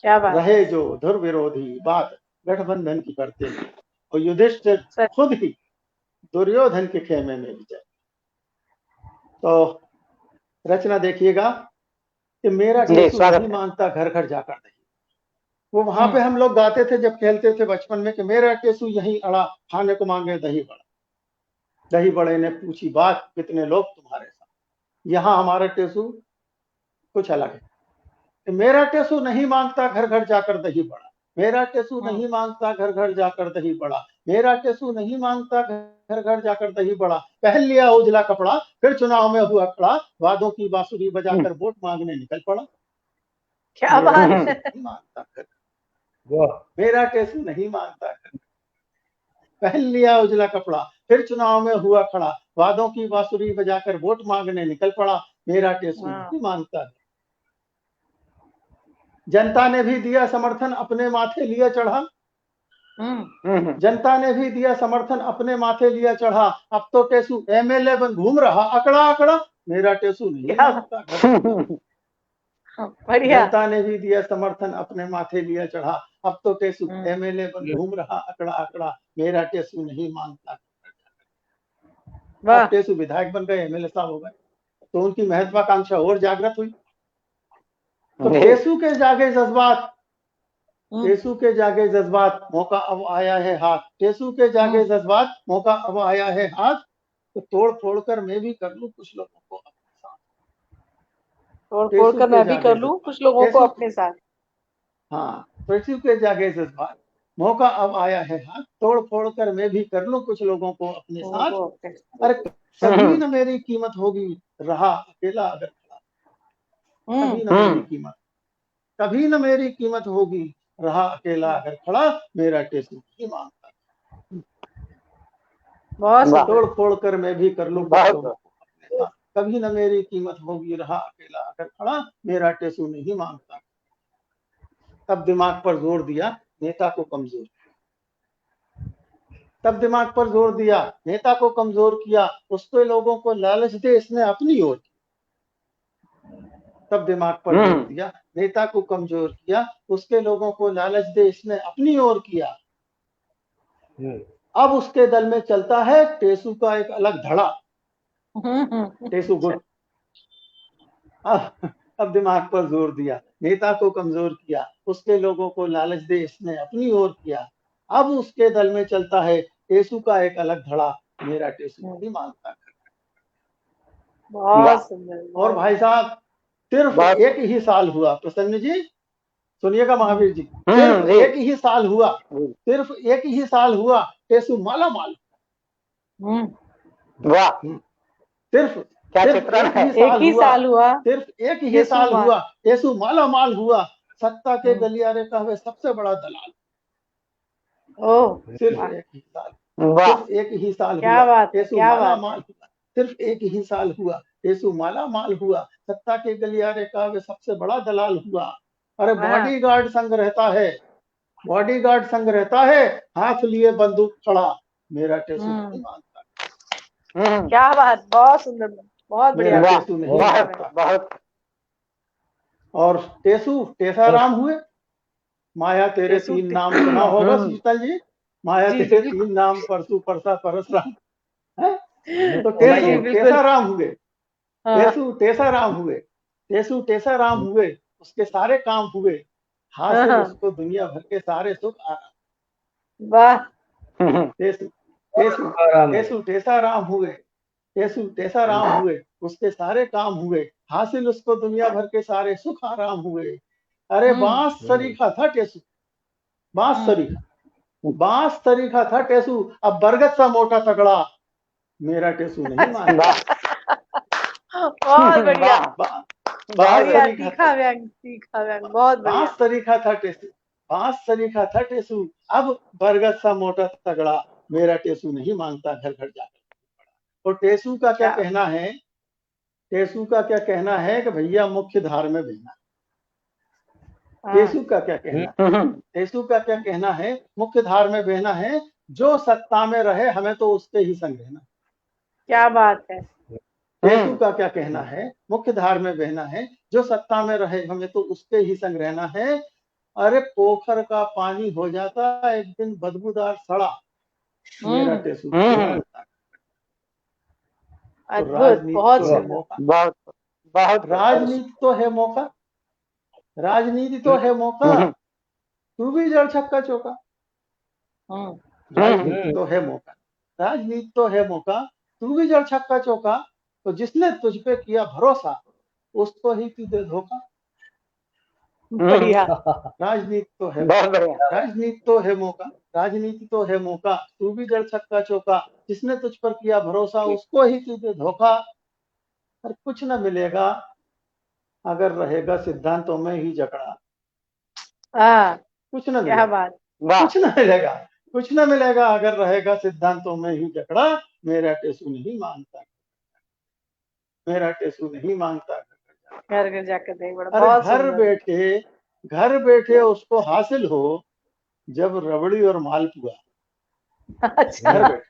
क्या बात। रहे जो धुर विरोधी बात गठबंधन की करते हैं, और युधिष्ठिर खुद ही दुर्योधन के खेमे में विचर। तो रचना देखिएगा कि मेरा टेसू नहीं मांगता घर घर जाकर दही। वो वहां पे हम लोग गाते थे जब खेलते थे बचपन में कि मेरा टेसू यहीं अड़ा, खाने को मांगे दही बड़ा। दही बड़े ने पूछी बात कितने लोग तुम्हारे साथ। यहाँ हमारा टेसू कुछ अलग है। मेरा टेसू नहीं मांगता घर घर जाकर दही बड़ा, मेरा टेसू नहीं मांगता घर घर जाकर दही बड़ा, मेरा टेसू नहीं मांगता घर घर जाकर दही बड़ा। पहन लिया उजला कपड़ा फिर चुनाव में हुआ खड़ा, वादों की बांसुरी बजाकर वोट मांगने निकल पड़ा। क्या बात है। मेरा टेसू नहीं मांगता घर, पहन लिया उजला कपड़ा फिर चुनाव में हुआ खड़ा, वादों की बांसुरी बजाकर वोट मांगने निकल पड़ा। मेरा टेसू नहीं मांगता। जनता ने भी दिया समर्थन अपने माथे लिया चढ़ा, जनता ने भी दिया समर्थन अपने माथे लिया चढ़ा। अब तो टेसू एमएलए बन घूम रहा अकड़ा अकड़ा, मेरा टेसू नहीं मांगता। जनता ने भी दिया समर्थन अपने माथे लिया चढ़ा, अब तो टेसू एमएलए बन घूम रहा अकड़ा अकड़ा, मेरा टेसू नहीं मांगता। अब टेसू विधायक बन गए, एमएलए साहब हो गए, तो उनकी महत्वाकांक्षा और जागृत हुई। तो टेसू के जागे जज्बात, टेसू के जागे जज्बात, मौका अब आया है हाथ। टेसू के जागे जज्बात, मौका अब आया है हाथ। तो तोड़ फोड़ कर मैं भी कर लूं कुछ लोगों को अपने साथ, तोड़ फोड़ कर मैं भी कर लूं कुछ लोगों को अपने साथ। हाँ, टेसू के जागे जज्बात, मौका अब आया है हाथ। तोड़ फोड़ कर मैं भी कर लूं कुछ लोगों को अपने साथ। अरे कभी न मेरी कीमत होगी रहा अकेला अगर खड़ा, कभी न मेरी कीमत, कभी न मेरी कीमत होगी रहा अकेला अगर खड़ा, मेरा टेसू नहीं मांगता। तोड़ फोड़ कर मैं भी कर लूं कुछ लोगों को अपने साथ, कभी न मेरी कीमत होगी रहा अकेला अगर खड़ा, मेरा टेसू नहीं मांगता। तब दिमाग पर जोर दिया नेता को कमजोर, तब दिमाग पर जोर दिया नेता को कमजोर किया, उसके लोगों को लालच दे इसने अपनी ओर। तब दिमाग पर जोर दिया नेता को कमजोर किया, उसके लोगों को लालच दे इसने अपनी ओर किया। अब उसके दल में चलता है टेसू का एक अलग धड़ा, टेसू गुट। अब दिमाग पर जोर दिया नेता को कमजोर किया, उसके लोगों को लालच दे इसने अपनी ओर किया। अब उसके दल में चलता है टेसू का एक अलग धड़ा, मेरा टेसू नहीं मांगता। और भाई साहब सिर्फ एक ही साल हुआ, प्रसन्न जी सुनिएगा, महावीर जी, सिर्फ एक ही साल हुआ, सिर्फ एक ही साल हुआ टेसू माला माल। वाह, सिर्फ एक ही साल हुआ, सिर्फ एक ही साल हुआ टेसू माला माल हुआ। सत्ता के गलियारे का वे सबसे बड़ा दलाल, ओह सिर्फ वाह, एक ही साल, वाह सिर्फ एक ही साल क्या हुआ बात है, यीशु क्या माला बात माल है। हुआ, सिर्फ एक ही साल हुआ यीशु माला माल हुआ, सत्ता के गलियारे का वे सबसे बड़ा दलाल हुआ। अरे हाँ, बॉडीगार्ड संग रहता है, बॉडीगार्ड संग रहता है, हाथ लिए बंदूक खड़ा, मेरा टेसू नहीं मानता, क्या बात, बहुत सुंदर, बहुत मेरा बढ़िया। वाह टेसू नहीं देखा बहुत मानता। बहुत और टेसू टेसाराम हुए, माया तेरे टेसू तीन नाम सुना होगा शीतल जी, माया जी, तेरे जी, तीन नाम परसू परसा परसराम है, तो सुना ही जी, है। बिल्कुल। टेसाराम हुए, हाँ, टेसू टेसाराम हुए, टेसू टेसाराम हुए, उसके सारे काम हुए, हासिल हाँ, उसको दुनिया भर के सारे सुख वाह, टेसू टेसू आराम है। टेसू टेसाराम हुए, टेसू टेसाराम हुए, उसके सारे काम हुए, हासिल उसको दुनिया भर के सारे सुख आराम हुए। अरे बांस सरीखा था टेसू, बांस सरीखा, बांस सरीखा था टेसू, अब बरगद सा मोटा तगड़ा, मेरा टेसू नहीं मानता। बहुत बढ़िया, बांस बढ़िया, सरीखा था, तीखा व्यंग, तीखा व्यंग, बहुत बढ़िया। बांस सरीखा था टेसू, बांस सरीखा था टेसू, अब बरगद सा मोटा तगड़ा, मेरा टेसू नहीं मांगता घर घर जाकर। और टेसू का क्या कहना है, टेसू का क्या कहना है कि भैया मुख्य धार में बहना, टेसू का क्या कहना है, टेसू का क्या कहना है, मुख्य धार में बहना है, जो सत्ता में रहे हमें तो उसके ही संग रहना। क्या बात है। टेसू का क्या कहना है, मुख्य धार में बहना है, जो सत्ता में रहे हमें तो उसके ही संग रहना है। अरे पोखर का पानी हो जाता एक दिन बदबूदार सड़ा, मेरा टेसू नहीं मानता। तो अद्भुत, राजनीति बहुत तो है सुंदर। मौका, बहुत बहुत राजनीति तो है मौका, राजनीति तो है मौका, तू भी जड़ छक्का चौका, राजनीति तो है मौका, राजनीति तो है मौका, तू भी जड़ छक्का चौका, तो जिसने तुझ पे किया भरोसा उसको ही तू दे धोखा। बढ़िया, राजनीति तो है, बहुत बढ़िया राजनीति तो है मौका, राजनीति तो है मौका, तू भी जड़ छक्का चौका, जिसने तुझ पर किया भरोसा उसको ही तू दे धोखा। और कुछ न मिलेगा अगर रहेगा सिद्धांतों में ही जकड़ा, हाँ, कुछ न क्या मिलेगा, बात, वाह कुछ न मिलेगा, कुछ न मिलेगा अगर रहेगा सिद्धांतों में ही जकड़ा, मेरा टेसू नहीं मांगता, मेरा टेसू नहीं मांगता। घर घर जाकर देख बड़ा, अरे बहुत सुंदर। घर बैठे उसको हासिल हो जब रबड़ी और मालपुआ, घर अच्छा, बैठे,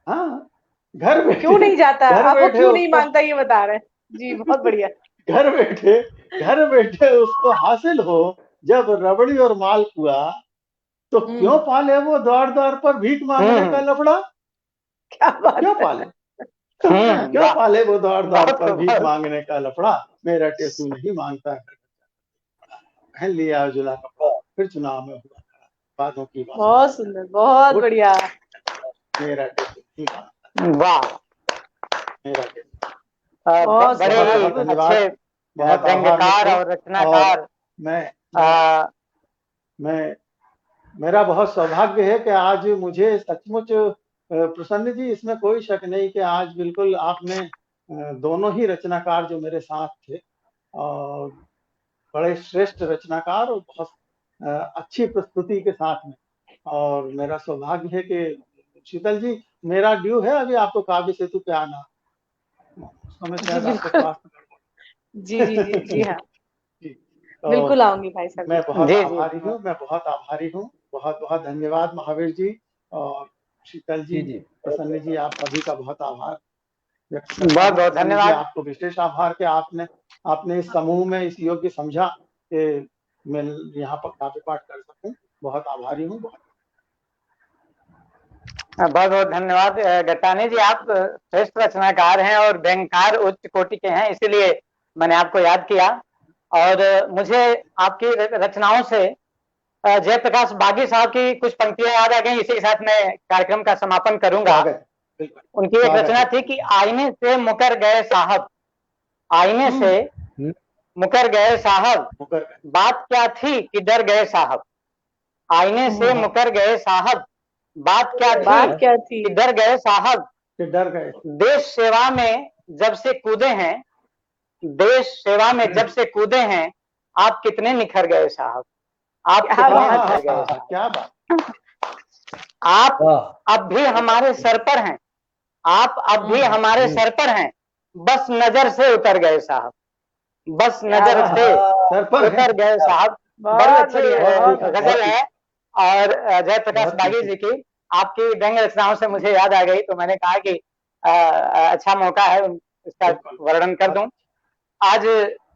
हाँ घर बैठे, क्यों नहीं जाता, घर अब वो बैठे क्यों नहीं उसको, मानता ये बता रहे हैं। जी, बहुत बढ़िया। घर बैठे उसको हासिल हो जब रबड़ी और मालपुआ, तो क्यों पाले वो द्वार द्वार पर भीख मांगने का लफड़ा, क्या बात क्यों है। पाले, क्यों वाह पाले वो द्वार द्वार बहुत पर भीख बहुत मांगने का लफड़ा, मेरा टेसू नहीं मांगता। पहन लिया उजला कपड़ा फिर चुनाव में हुआ खड़ा, बातों की बात, बहुत सुंदर, बहुत वोट बढ़िया। मेरा टेसू नहीं मांगता, वाह मेरा टेसू। बहुत बड़े बहुत ही बहुत धन्यवाद, अच्छे बहुत आभार व्यंग्यकार मित्रों। और रचनाकार और मैं मेरा बहुत सौभाग्य है कि आज मुझे सचमुच प्रसन्न जी, इसमें कोई शक नहीं कि आज बिल्कुल आपने दोनों ही रचनाकार जो मेरे साथ थे और बड़े श्रेष्ठ रचनाकार और बहुत अच्छी प्रस्तुति के साथ में, और मेरा सौभाग्य है कि शीतल जी मेरा ड्यू है अभी आपको काव्य सेतु पे आना, उस समय शायद आपके स्वास्थ्य गड़बड़। जी जी जी जी हाँ, जी, तो बिल्कुल आऊंगी भाई साहब। मैं बहुत जी जी आभारी हूँ, मैं बहुत आभारी हूँ, बहुत बहुत धन्यवाद महावीर जी और शीतल जी, प्रसन्न जी, आप सभी का बहुत आभार व्यक्त करता बहुत हूँ। बहुत प्रसन्न जी धन्यवाद आपको विशेष आभार कि आपने इस समूह में इस योग्य समझा कि मैं यहाँ पर काव्य पाठ कर सकूं, बहुत आभारी हूँ। बहुत बहुत धन्यवाद गट्टानी जी, आप श्रेष्ठ रचनाकार हैं और व्यंग्यकार उच्च कोटि के हैं, इसीलिए मैंने आपको याद किया। और मुझे आपकी रचनाओं से जयप्रकाश बागी साहब की कुछ पंक्तियां याद आ गई, इसी के साथ मैं कार्यक्रम का समापन करूंगा। उनकी एक रचना थी कि आईने से मुकर गए साहब, आईने से मुकर गए साहब, बात क्या थी कि डर गए साहब, आईने से मुकर गए साहब, बात क्या थी कि डर गए साहब, डर गए, देश सेवा में जब से कूदे हैं, देश सेवा में जब से कूदे हैं, आप कितने निखर गए साहब, आप कितने निखर गए साहब। क्या बात, आप वाह। अब भी हमारे सर पर हैं, आप अब भी हमारे सर पर हैं, बस नजर से उतर गए साहब, बस नजर बात से सर पर है। उतर गए साहब। बड़ी बहुत अच्छी बढ़िया, बहुत ठीक, गजल है। और जयप्रकाश बहुत बागी ठीक। जी की आपकी व्यंग्य रचनाओं से मुझे याद आ गई, तो मैंने कहा कि अच्छा मौका है इसका बिल्कुल। वर्णन कर दूं। आज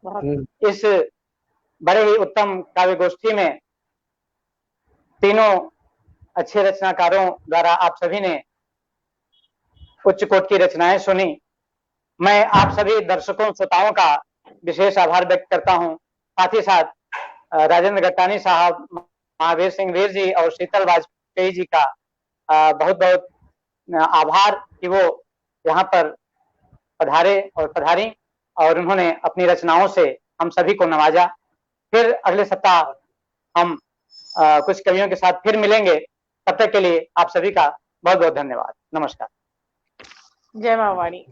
बहुत इस बड़े ही उत्तम काव्य गोष्ठी में तीनों अच्छे रचनाकारों द्वारा आप सभी ने उच्च कोटि की रचनाएं सुनी। मैं आप सभी दर्शकों श्रोताओं का विशेष आभार व्यक्त करता हूं। साथ ही साथ राजेंद्र गट्टानी साहब, महावीर सिंह वीर जी और शीतल वाजपेयी जी का बहुत बहुत आभार कि वो यहाँ पर पधारे और पधारी और उन्होंने अपनी रचनाओं से हम सभी को नवाजा। फिर अगले सप्ताह हम कुछ कवियों के साथ फिर मिलेंगे। तब तक के लिए आप सभी का बहुत बहुत धन्यवाद। नमस्कार। जय माँ वाणी।